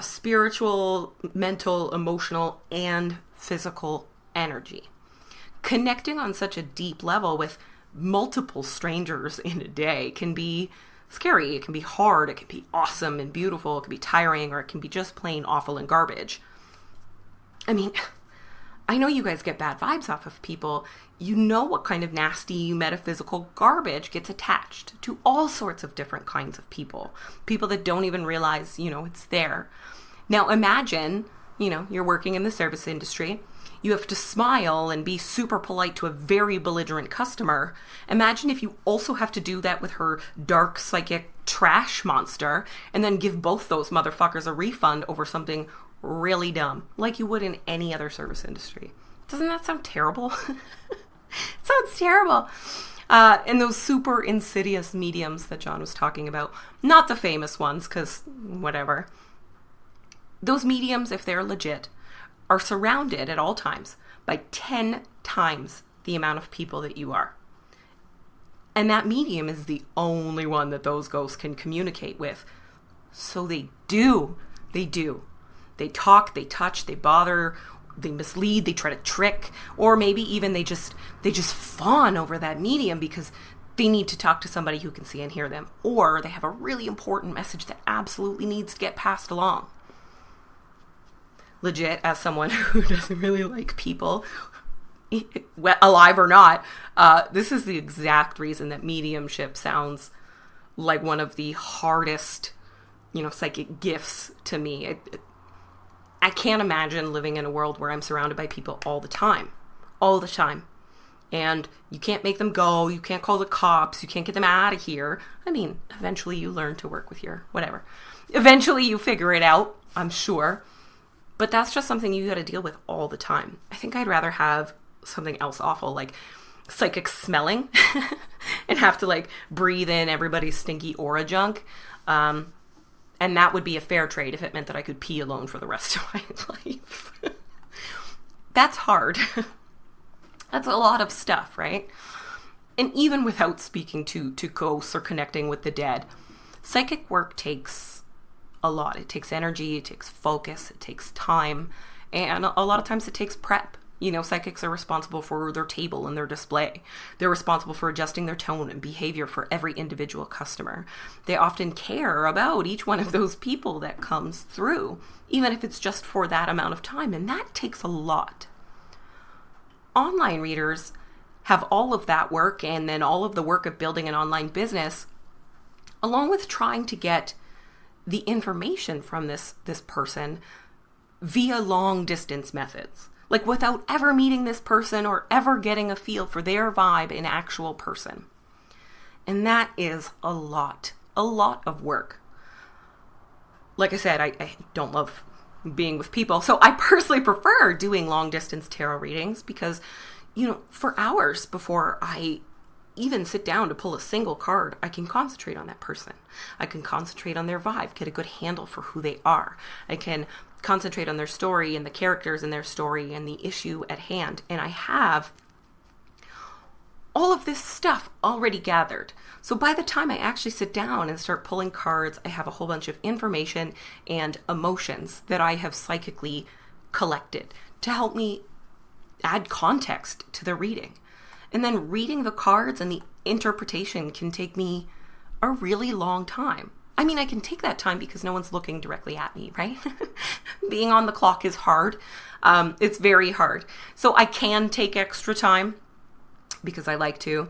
spiritual, mental, emotional, and physical energy. Connecting on such a deep level with multiple strangers in a day can be scary. It can be hard. It can be awesome and beautiful. It can be tiring, or it can be just plain awful and garbage. I mean, I know you guys get bad vibes off of people. You know what kind of nasty metaphysical garbage gets attached to all sorts of different kinds of people. People that don't even realize, it's there. Now imagine, you're working in the service industry. You have to smile and be super polite to a very belligerent customer. Imagine if you also have to do that with her dark psychic trash monster, and then give both those motherfuckers a refund over something really dumb, like you would in any other service industry. Doesn't that sound terrible? It sounds terrible. And those super insidious mediums that John was talking about, not the famous ones, because whatever. Those mediums, if they're legit, are surrounded at all times by 10 times the amount of people that you are. And that medium is the only one that those ghosts can communicate with. So they do. They talk, they touch, they bother, they mislead, they try to trick, or maybe even they just fawn over that medium because they need to talk to somebody who can see and hear them, or they have a really important message that absolutely needs to get passed along. Legit, as someone who doesn't really like people, alive or not, this is the exact reason that mediumship sounds like one of the hardest, psychic gifts to me. I can't imagine living in a world where I'm surrounded by people all the time. And you can't make them go, you can't call the cops, you can't get them out of here. I mean, eventually you learn to work with your whatever. Eventually you figure it out, I'm sure. But that's just something you got to deal with all the time. I think I'd rather have something else awful, like psychic smelling, and have to breathe in everybody's stinky aura junk. And that would be a fair trade if it meant that I could pee alone for the rest of my life. That's hard. That's a lot of stuff, right? And even without speaking to ghosts or connecting with the dead, psychic work takes a lot. It takes energy, it takes focus, it takes time, and a lot of times it takes prep. Psychics are responsible for their table and their display. They're responsible for adjusting their tone and behavior for every individual customer. They often care about each one of those people that comes through, even if it's just for that amount of time, and that takes a lot. Online readers have all of that work, and then all of the work of building an online business, along with trying to get the information from this person via long distance methods. Without ever meeting this person or ever getting a feel for their vibe in actual person. And that is a lot of work. Like I said, I don't love being with people. So I personally prefer doing long distance tarot readings because, for hours before I even sit down to pull a single card, I can concentrate on that person. I can concentrate on their vibe, get a good handle for who they are. I can concentrate on their story and the characters in their story and the issue at hand. And I have all of this stuff already gathered. So by the time I actually sit down and start pulling cards, I have a whole bunch of information and emotions that I have psychically collected to help me add context to the reading. And then reading the cards and the interpretation can take me a really long time. I mean, I can take that time because no one's looking directly at me, right? Being on the clock is hard. It's very hard. So I can take extra time because I like to.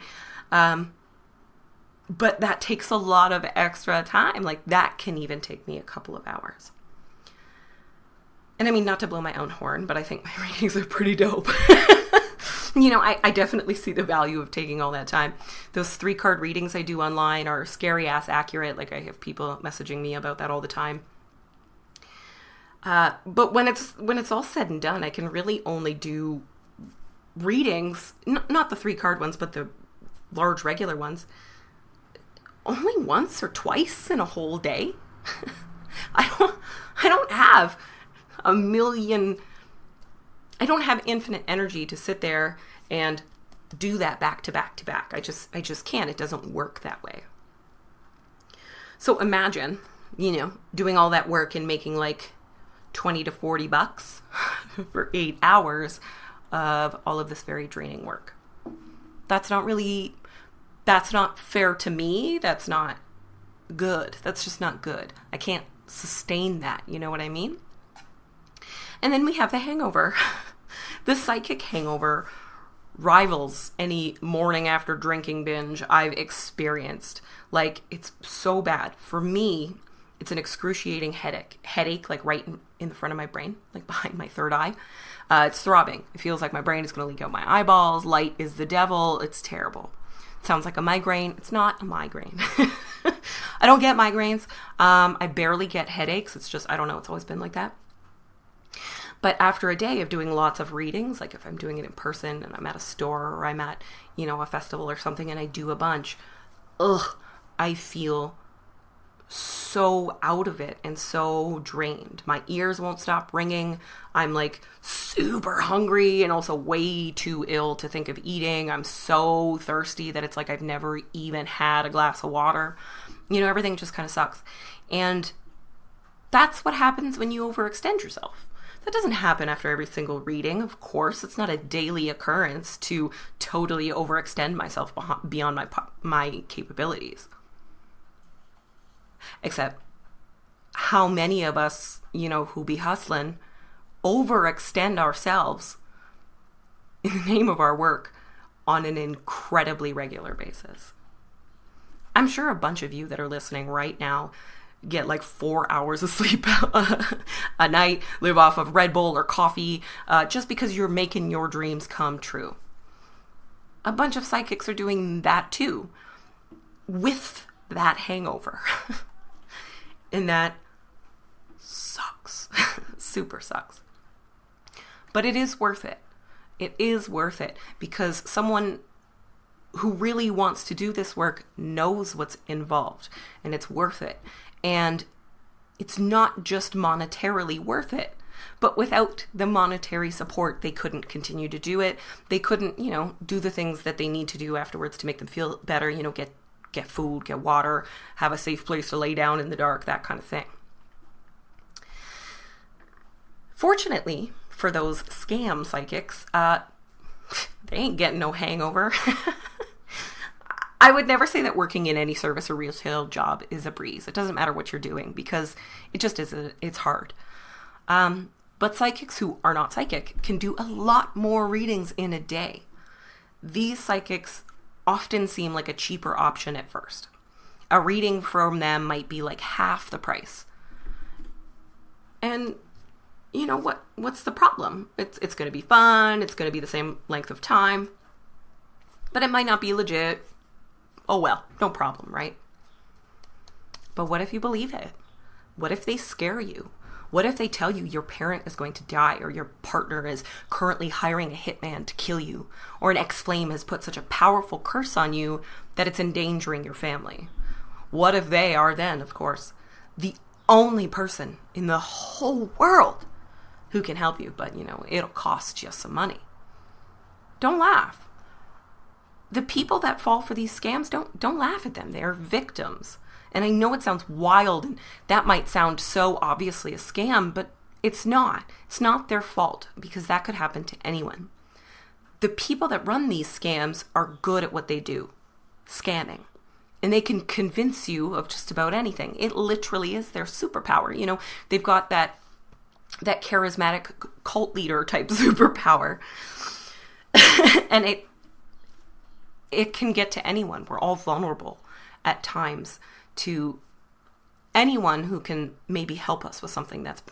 But that takes a lot of extra time. Like, that can even take me a couple of hours. And I mean, not to blow my own horn, but I think my readings are pretty dope. I definitely see the value of taking all that time. Those 3-card readings I do online are scary ass accurate. Like, I have people messaging me about that all the time. But when it's all said and done, I can really only do readings, not the 3-card ones, but the large regular ones, only once or twice in a whole day. I don't have I don't have infinite energy to sit there and do that back to back to back. I just can't. It doesn't work that way. So imagine, doing all that work and making like $20 to $40 for 8 hours of all of this very draining work. That's not fair to me. That's not good. That's just not good. I can't sustain that. You know what I mean? And then we have the hangover. The psychic hangover rivals any morning after drinking binge I've experienced. Like, it's so bad. For me, it's an excruciating headache, like right in the front of my brain, like behind my third eye. It's throbbing. It feels like my brain is going to leak out my eyeballs. Light is the devil. It's terrible. It sounds like a migraine. It's not a migraine. I don't get migraines. I barely get headaches. It's just, I don't know. It's always been like that. But after a day of doing lots of readings, like if I'm doing it in person and I'm at a store or I'm at, a festival or something and I do a bunch, I feel so out of it and so drained. My ears won't stop ringing. I'm like super hungry and also way too ill to think of eating. I'm so thirsty that it's like I've never even had a glass of water. Everything just kind of sucks. And that's what happens when you overextend yourself. That doesn't happen after every single reading, of course. It's not a daily occurrence to totally overextend myself beyond my capabilities. Except, how many of us, who be hustling, overextend ourselves in the name of our work on an incredibly regular basis? I'm sure a bunch of you that are listening right now get like 4 hours of sleep a night, live off of Red Bull or coffee, just because you're making your dreams come true. A bunch of psychics are doing that too, with that hangover. And that sucks. Super sucks. But it is worth it. It is worth it because someone who really wants to do this work knows what's involved, and it's worth it. And it's not just monetarily worth it, but without the monetary support, they couldn't continue to do it. They couldn't, do the things that they need to do afterwards to make them feel better, get food, get water, have a safe place to lay down in the dark, that kind of thing. Fortunately, for those scam psychics, they ain't getting no hangover. I would never say that working in any service or retail job is a breeze. It doesn't matter what you're doing because it just is. It's hard. But psychics who are not psychic can do a lot more readings in a day. These psychics often seem like a cheaper option at first. A reading from them might be like half the price. And what's the problem? It's going to be fun. It's going to be the same length of time. But it might not be legit. Oh well, no problem, right? But what if you believe it? What if they scare you? What if they tell you your parent is going to die, or your partner is currently hiring a hitman to kill you, or an ex-flame has put such a powerful curse on you that it's endangering your family? What if they are then, of course, the only person in the whole world who can help you, but it'll cost you some money? Don't laugh. The people that fall for these scams, don't laugh at them. They're victims. And I know it sounds wild, and that might sound so obviously a scam, but it's not. It's not their fault, because that could happen to anyone. The people that run these scams are good at what they do, scamming. And they can convince you of just about anything. It literally is their superpower. They've got that charismatic cult leader type superpower. And it can get to anyone. We're all vulnerable. at times to anyone who can maybe help us with something that's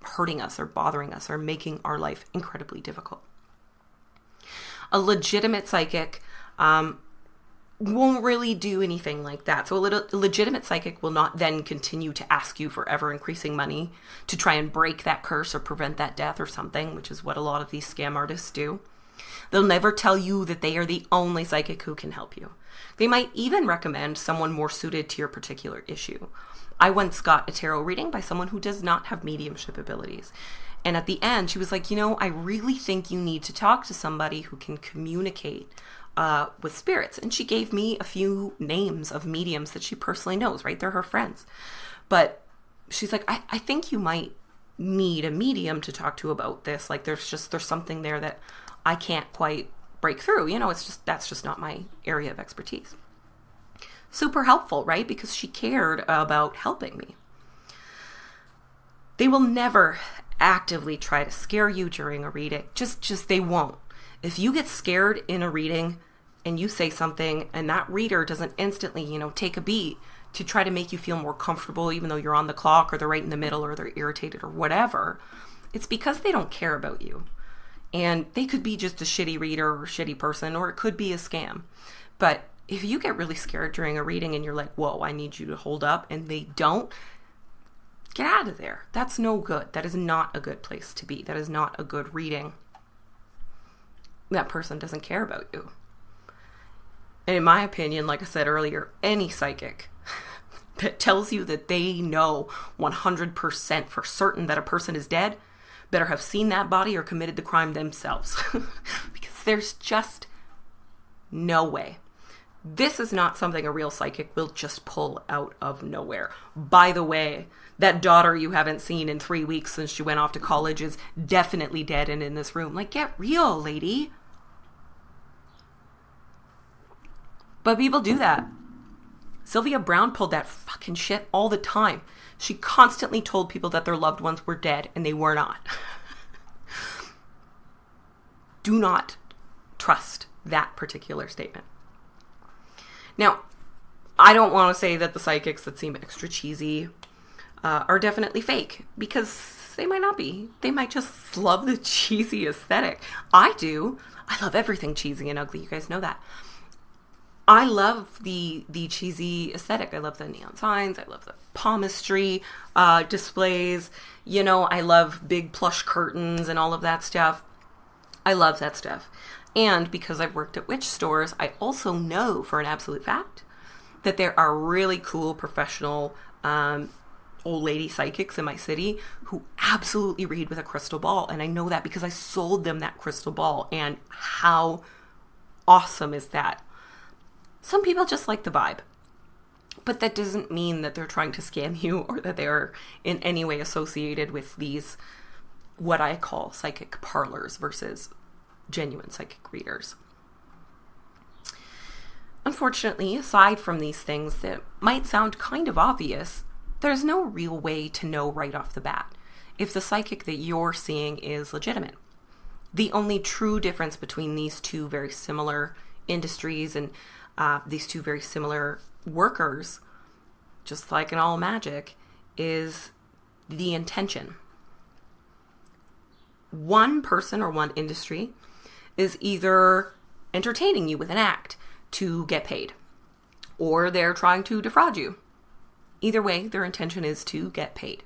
hurting us or bothering us or making our life incredibly difficult. A legitimate psychic won't really do anything like that. So a legitimate psychic will not then continue to ask you for ever increasing money to try and break that curse or prevent that death or something, which is what a lot of these scam artists do. They'll never tell you that they are the only psychic who can help you. They might even recommend someone more suited to your particular issue. I once got a tarot reading by someone who does not have mediumship abilities. And at the end, she was like, I really think you need to talk to somebody who can communicate with spirits. And she gave me a few names of mediums that she personally knows, right? They're her friends. But she's like, I think you might need a medium to talk to about this. Like there's something there that I can't quite break through. That's just not my area of expertise. Super helpful, right? Because she cared about helping me. They will never actively try to scare you during a reading. Just they won't. If you get scared in a reading and you say something and that reader doesn't instantly, take a beat to try to make you feel more comfortable, even though you're on the clock or they're right in the middle or they're irritated or whatever, it's because they don't care about you. And they could be just a shitty reader or a shitty person, or it could be a scam. But if you get really scared during a reading and you're like, whoa, I need you to hold up, and they don't, get out of there. That's no good. That is not a good place to be. That is not a good reading. That person doesn't care about you. And in my opinion, like I said earlier, any psychic that tells you that they know 100% for certain that a person is dead better have seen that body or committed the crime themselves. Because there's just no way. This is not something a real psychic will just pull out of nowhere. By the way, that daughter you haven't seen in 3 weeks since she went off to college is definitely dead and in this room. Like, get real, lady. But people do that. Sylvia Browne pulled that fucking shit all the time. She constantly told people that their loved ones were dead, and they were not. Do not trust that particular statement. Now, I don't want to say that the psychics that seem extra cheesy are definitely fake, because they might not be. They might just love the cheesy aesthetic. I do. I love everything cheesy and ugly. You guys know that. I love the cheesy aesthetic. I love the neon signs. I love the palmistry displays. I love big plush curtains and all of that stuff. I love that stuff. And because I've worked at witch stores, I also know for an absolute fact that there are really cool professional old lady psychics in my city who absolutely read with a crystal ball. And I know that because I sold them that crystal ball. And how awesome is that? Some people just like the vibe. But that doesn't mean that they're trying to scam you or that they are in any way associated with these, what I call psychic parlors versus genuine psychic readers. Unfortunately, aside from these things that might sound kind of obvious, there's no real way to know right off the bat if the psychic that you're seeing is legitimate. The only true difference between these two very similar industries and these two very similar workers, just like in all magic, is the intention. One person or one industry is either entertaining you with an act to get paid, or they're trying to defraud you. Either way, their intention is to get paid.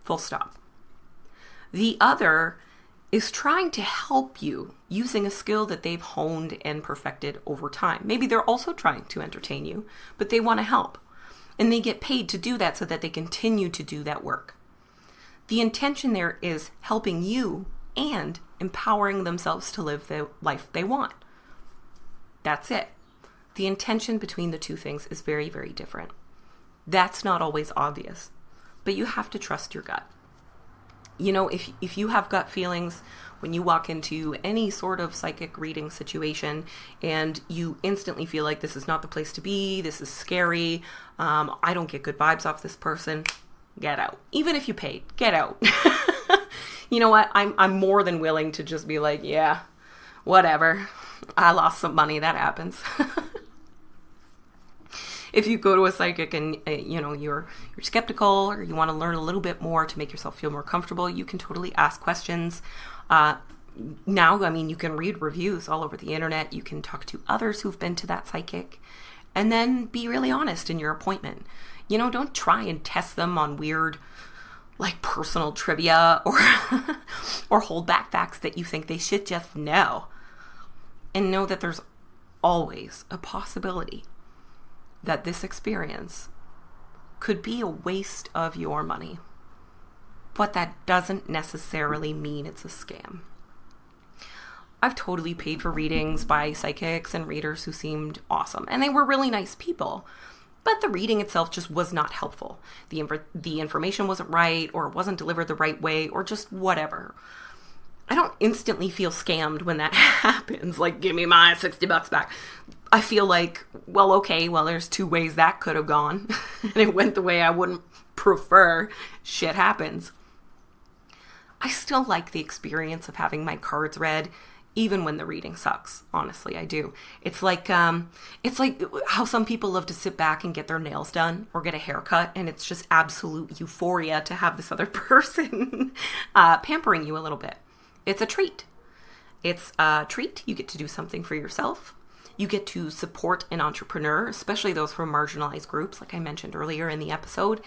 Full stop. The other is trying to help you using a skill that they've honed and perfected over time. Maybe they're also trying to entertain you, but they want to help. And they get paid to do that so that they continue to do that work. The intention there is helping you and empowering themselves to live the life they want. That's it. The intention between the two things is very, very different. That's not always obvious, but you have to trust your gut. If you have gut feelings when you walk into any sort of psychic reading situation and you instantly feel like this is not the place to be, this is scary, I don't get good vibes off this person, get out. Even if you paid, get out. You know what? I'm more than willing to just be like, yeah, whatever. I lost some money. That happens. if you go to a psychic and you're skeptical, or you want to learn a little bit more to make yourself feel more comfortable, you can totally ask questions. Now, I mean, you can read reviews all over the internet. You can talk to others who've been to that psychic, and then be really honest in your appointment. Don't try and test them on weird, like, personal trivia or or hold back facts that you think they should just know. And know that there's always a possibility that this experience could be a waste of your money. But that doesn't necessarily mean it's a scam. I've totally paid for readings by psychics and readers who seemed awesome, and they were really nice people. But the reading itself just was not helpful. The information wasn't right, or it wasn't delivered the right way, or just whatever. I don't instantly feel scammed when that happens, like, give me my $60 back. I feel like, well, okay, there's two ways that could have gone, and it went the way I wouldn't prefer. Shit happens. I still like the experience of having my cards read, even when the reading sucks. Honestly, I do. It's like how some people love to sit back and get their nails done or get a haircut, and it's just absolute euphoria to have this other person pampering you a little bit. It's a treat. It's a treat. You get to do something for yourself. You get to support an entrepreneur, especially those from marginalized groups, like I mentioned earlier in the episode.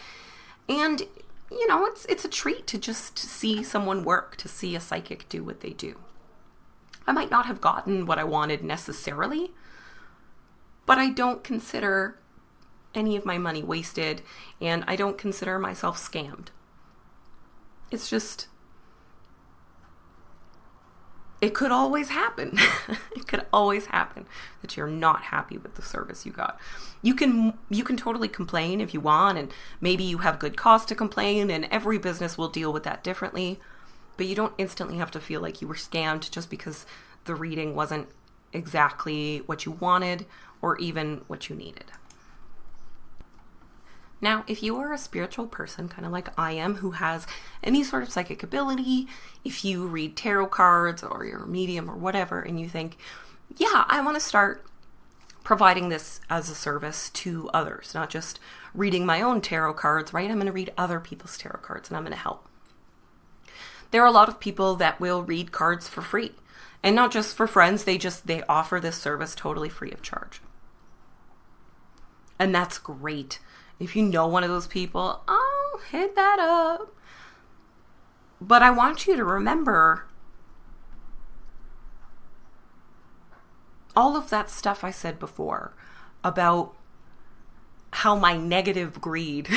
And, it's a treat to just see someone work, to see a psychic do what they do. I might not have gotten what I wanted necessarily, but I don't consider any of my money wasted, and I don't consider myself scammed. It's just, it could always happen. It could always happen that you're not happy with the service you got. You can totally complain if you want, and maybe you have good cause to complain, and every business will deal with that differently. But you don't instantly have to feel like you were scammed just because the reading wasn't exactly what you wanted or even what you needed. Now, if you are a spiritual person, kind of like I am, who has any sort of psychic ability, if you read tarot cards or you're a medium or whatever, and you think, yeah, I want to start providing this as a service to others, not just reading my own tarot cards, right? I'm going to read other people's tarot cards and I'm going to help. There are a lot of people that will read cards for free, and not just for friends. They offer this service totally free of charge. And that's great. If you know one of those people, hit that up. But I want you to remember all of that stuff I said before about how my negative greed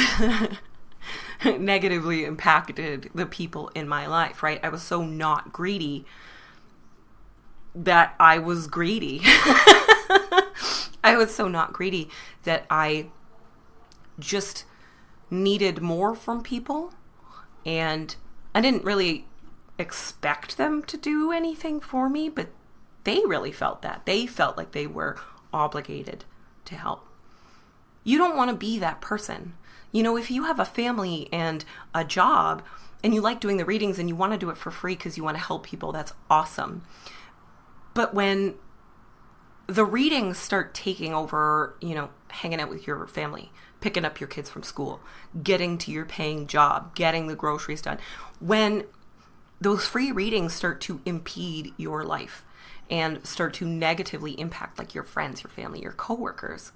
negatively impacted the people in my life, right? I was so not greedy that I was greedy. I was so not greedy that I just needed more from people, and I didn't really expect them to do anything for me, but they really felt that. They felt like they were obligated to help. You don't want to be that person. If you have a family and a job and you like doing the readings and you want to do it for free because you want to help people, that's awesome. But when the readings start taking over, hanging out with your family, picking up your kids from school, getting to your paying job, getting the groceries done, when those free readings start to impede your life and start to negatively impact, like, your friends, your family, your coworkers,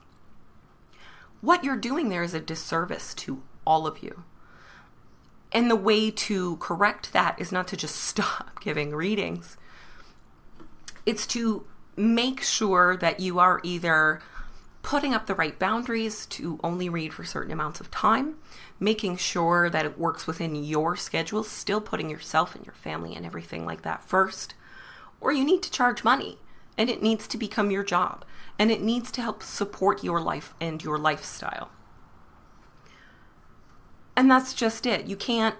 what you're doing there is a disservice to all of you. And the way to correct that is not to just stop giving readings. It's to make sure that you are either putting up the right boundaries to only read for certain amounts of time, making sure that it works within your schedule, still putting yourself and your family and everything like that first, or you need to charge money, and it needs to become your job, and it needs to help support your life and your lifestyle. And that's just it. You can't,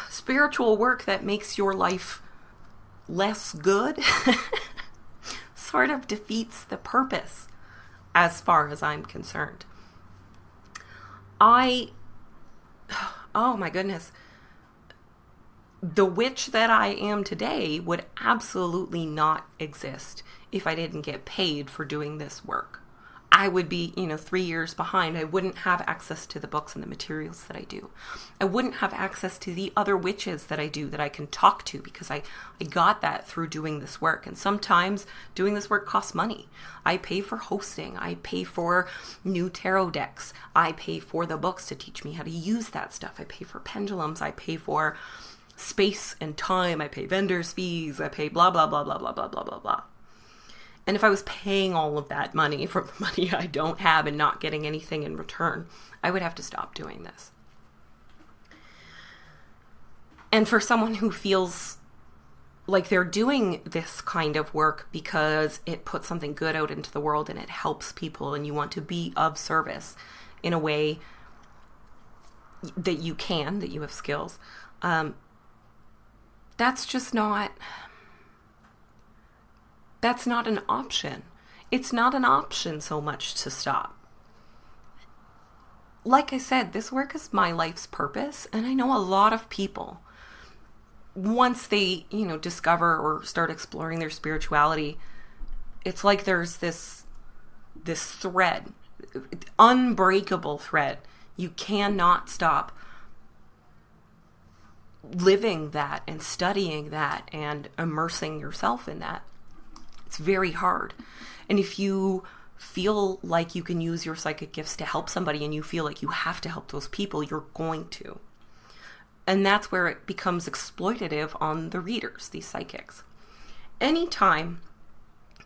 spiritual work that makes your life less good sort of defeats the purpose as far as I'm concerned. Oh my goodness. The witch that I am today would absolutely not exist if I didn't get paid for doing this work. I would be, 3 years behind. I wouldn't have access to the books and the materials that I do. I wouldn't have access to the other witches that I do that I can talk to, because I got that through doing this work. And sometimes doing this work costs money. I pay for hosting. I pay for new tarot decks. I pay for the books to teach me how to use that stuff. I pay for pendulums. I pay for space and time. I pay vendors' fees. I pay blah, blah, blah, blah, blah, blah, blah, blah, blah. And if I was paying all of that money from the money I don't have and not getting anything in return, I would have to stop doing this. And for someone who feels like they're doing this kind of work because it puts something good out into the world and it helps people, and you want to be of service in a way that you can, that you have skills, that's just not... That's not an option. It's not an option so much to stop. Like I said, this work is my life's purpose, and I know a lot of people, once they, discover or start exploring their spirituality, it's like there's this thread, unbreakable thread. You cannot stop living that and studying that and immersing yourself in that. It's very hard. And if you feel like you can use your psychic gifts to help somebody and you feel like you have to help those people, you're going to. And that's where it becomes exploitative on the readers, these psychics. Anytime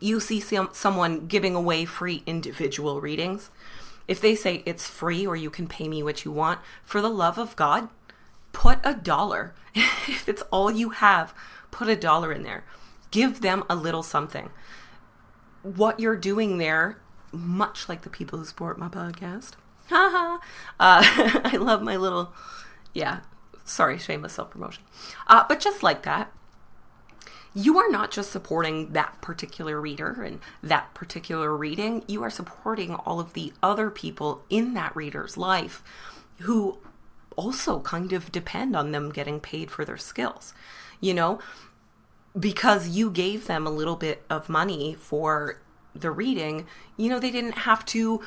you see someone giving away free individual readings, if they say it's free or you can pay me what you want, for the love of God, put $1. If it's all you have, put $1 in there. Give them a little something. What you're doing there, much like the people who support my podcast. I love my little, shameless self-promotion. But just like that, you are not just supporting that particular reader and that particular reading. You are supporting all of the other people in that reader's life who also kind of depend on them getting paid for their skills. Because you gave them a little bit of money for the reading, they didn't have to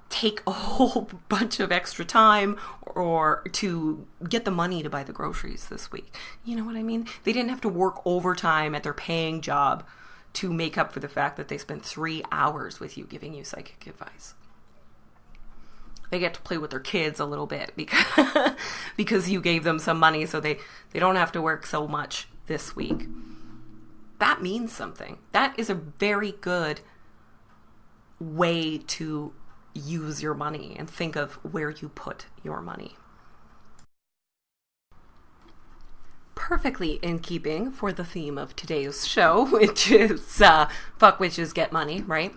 take a whole bunch of extra time or to get the money to buy the groceries this week. You know what I mean? They didn't have to work overtime at their paying job to make up for the fact that they spent 3 hours with you giving you psychic advice. They get to play with their kids a little bit because you gave them some money, so they don't have to work so much this week. That means something. That is a very good way to use your money and think of where you put your money. Perfectly in keeping for the theme of today's show, which is fuck witches, get money, right?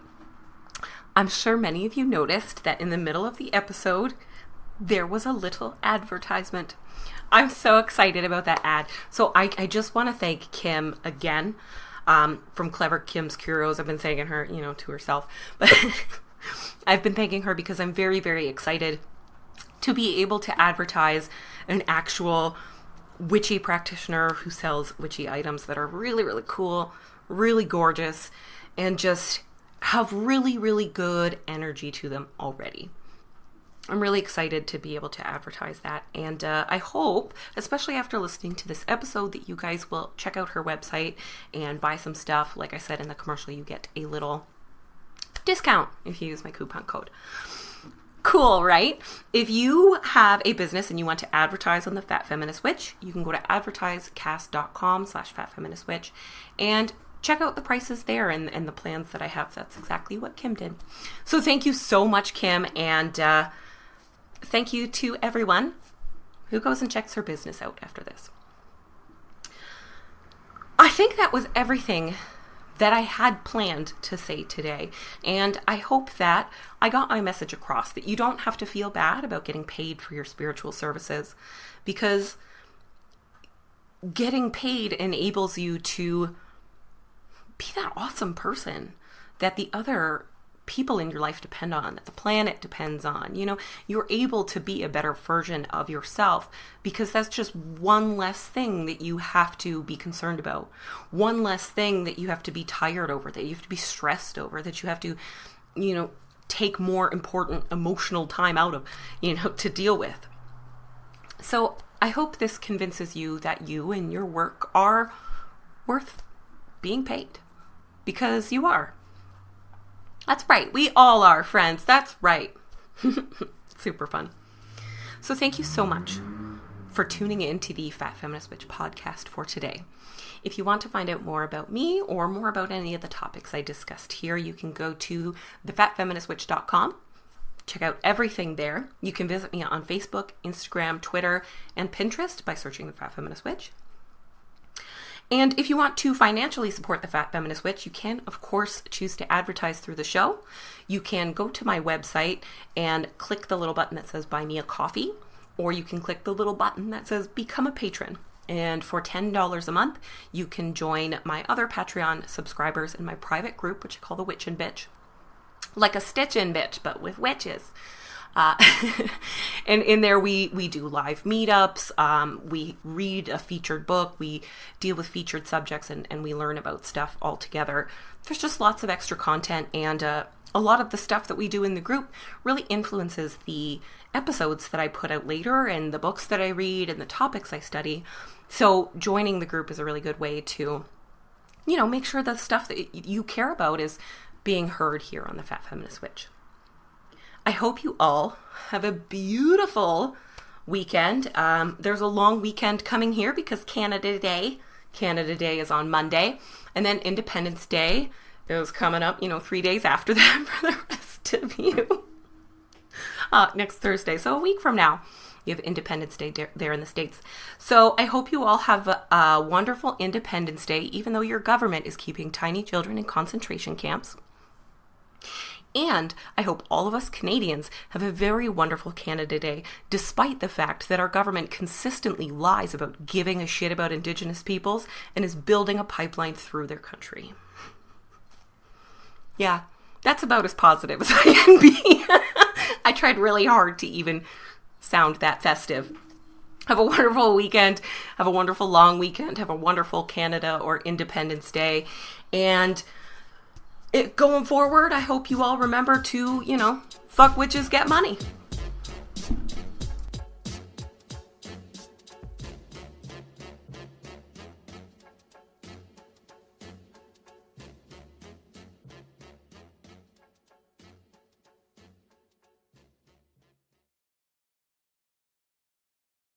I'm sure many of you noticed that in the middle of the episode, there was a little advertisement. I'm so excited about that ad. So I just want to thank Kim again, from Clever Kim's Curios. I've been thanking her, to herself. But I've been thanking her because I'm very, very excited to be able to advertise an actual witchy practitioner who sells witchy items that are really, really cool, really gorgeous, and just have really, really good energy to them already. I'm really excited to be able to advertise that. And I hope, especially after listening to this episode, that you guys will check out her website and buy some stuff. Like I said in the commercial, you get a little discount if you use my coupon code. Cool, right? If you have a business and you want to advertise on the Fat Feminist Witch, you can go to advertisecast.com/fatfeministwitch and check out the prices there and the plans that I have. That's exactly what Kim did. So thank you so much, Kim. And thank you to everyone who goes and checks her business out after this. I think that was everything that I had planned to say today. And I hope that I got my message across, that you don't have to feel bad about getting paid for your spiritual services, because getting paid enables you to be that awesome person that the other people in your life depend on, that the planet depends on. You're able to be a better version of yourself because that's just one less thing that you have to be concerned about. One less thing that you have to be tired over, that you have to be stressed over, that you have to, take more important emotional time out of, to deal with. So I hope this convinces you that you and your work are worth being paid, because you are. That's right. We all are, friends. That's right. Super fun. So thank you so much for tuning in to the Fat Feminist Witch podcast for today. If you want to find out more about me or more about any of the topics I discussed here, you can go to thefatfeministwitch.com. Check out everything there. You can visit me on Facebook, Instagram, Twitter, and Pinterest by searching the Fat Feminist Witch. And if you want to financially support the Fat Feminist Witch, you can, of course, choose to advertise through the show. You can go to my website and click the little button that says Buy Me a Coffee, or you can click the little button that says Become a Patron. And for $10 a month, you can join my other Patreon subscribers in my private group, which I call the Witch and Bitch. Like a stitch and bitch, but with witches. And in there, we do live meetups. We read a featured book. We deal with featured subjects, and we learn about stuff all together. There's just lots of extra content, and a lot of the stuff that we do in the group really influences the episodes that I put out later, and the books that I read, and the topics I study. So joining the group is a really good way to, make sure the stuff that you care about is being heard here on the Fat Feminist Witch. I hope you all have a beautiful weekend. There's a long weekend coming here because Canada Day is on Monday, and then Independence Day is coming up, 3 days after that for the rest of you. Next Thursday, so a week from now, you have Independence Day there in the States. So I hope you all have a wonderful Independence Day, even though your government is keeping tiny children in concentration camps. And I hope all of us Canadians have a very wonderful Canada Day, despite the fact that our government consistently lies about giving a shit about Indigenous peoples and is building a pipeline through their country. Yeah, that's about as positive as I can be. I tried really hard to even sound that festive. Have a wonderful weekend. Have a wonderful long weekend. Have a wonderful Canada or Independence Day. And going forward, I hope you all remember to, fuck witches, get money.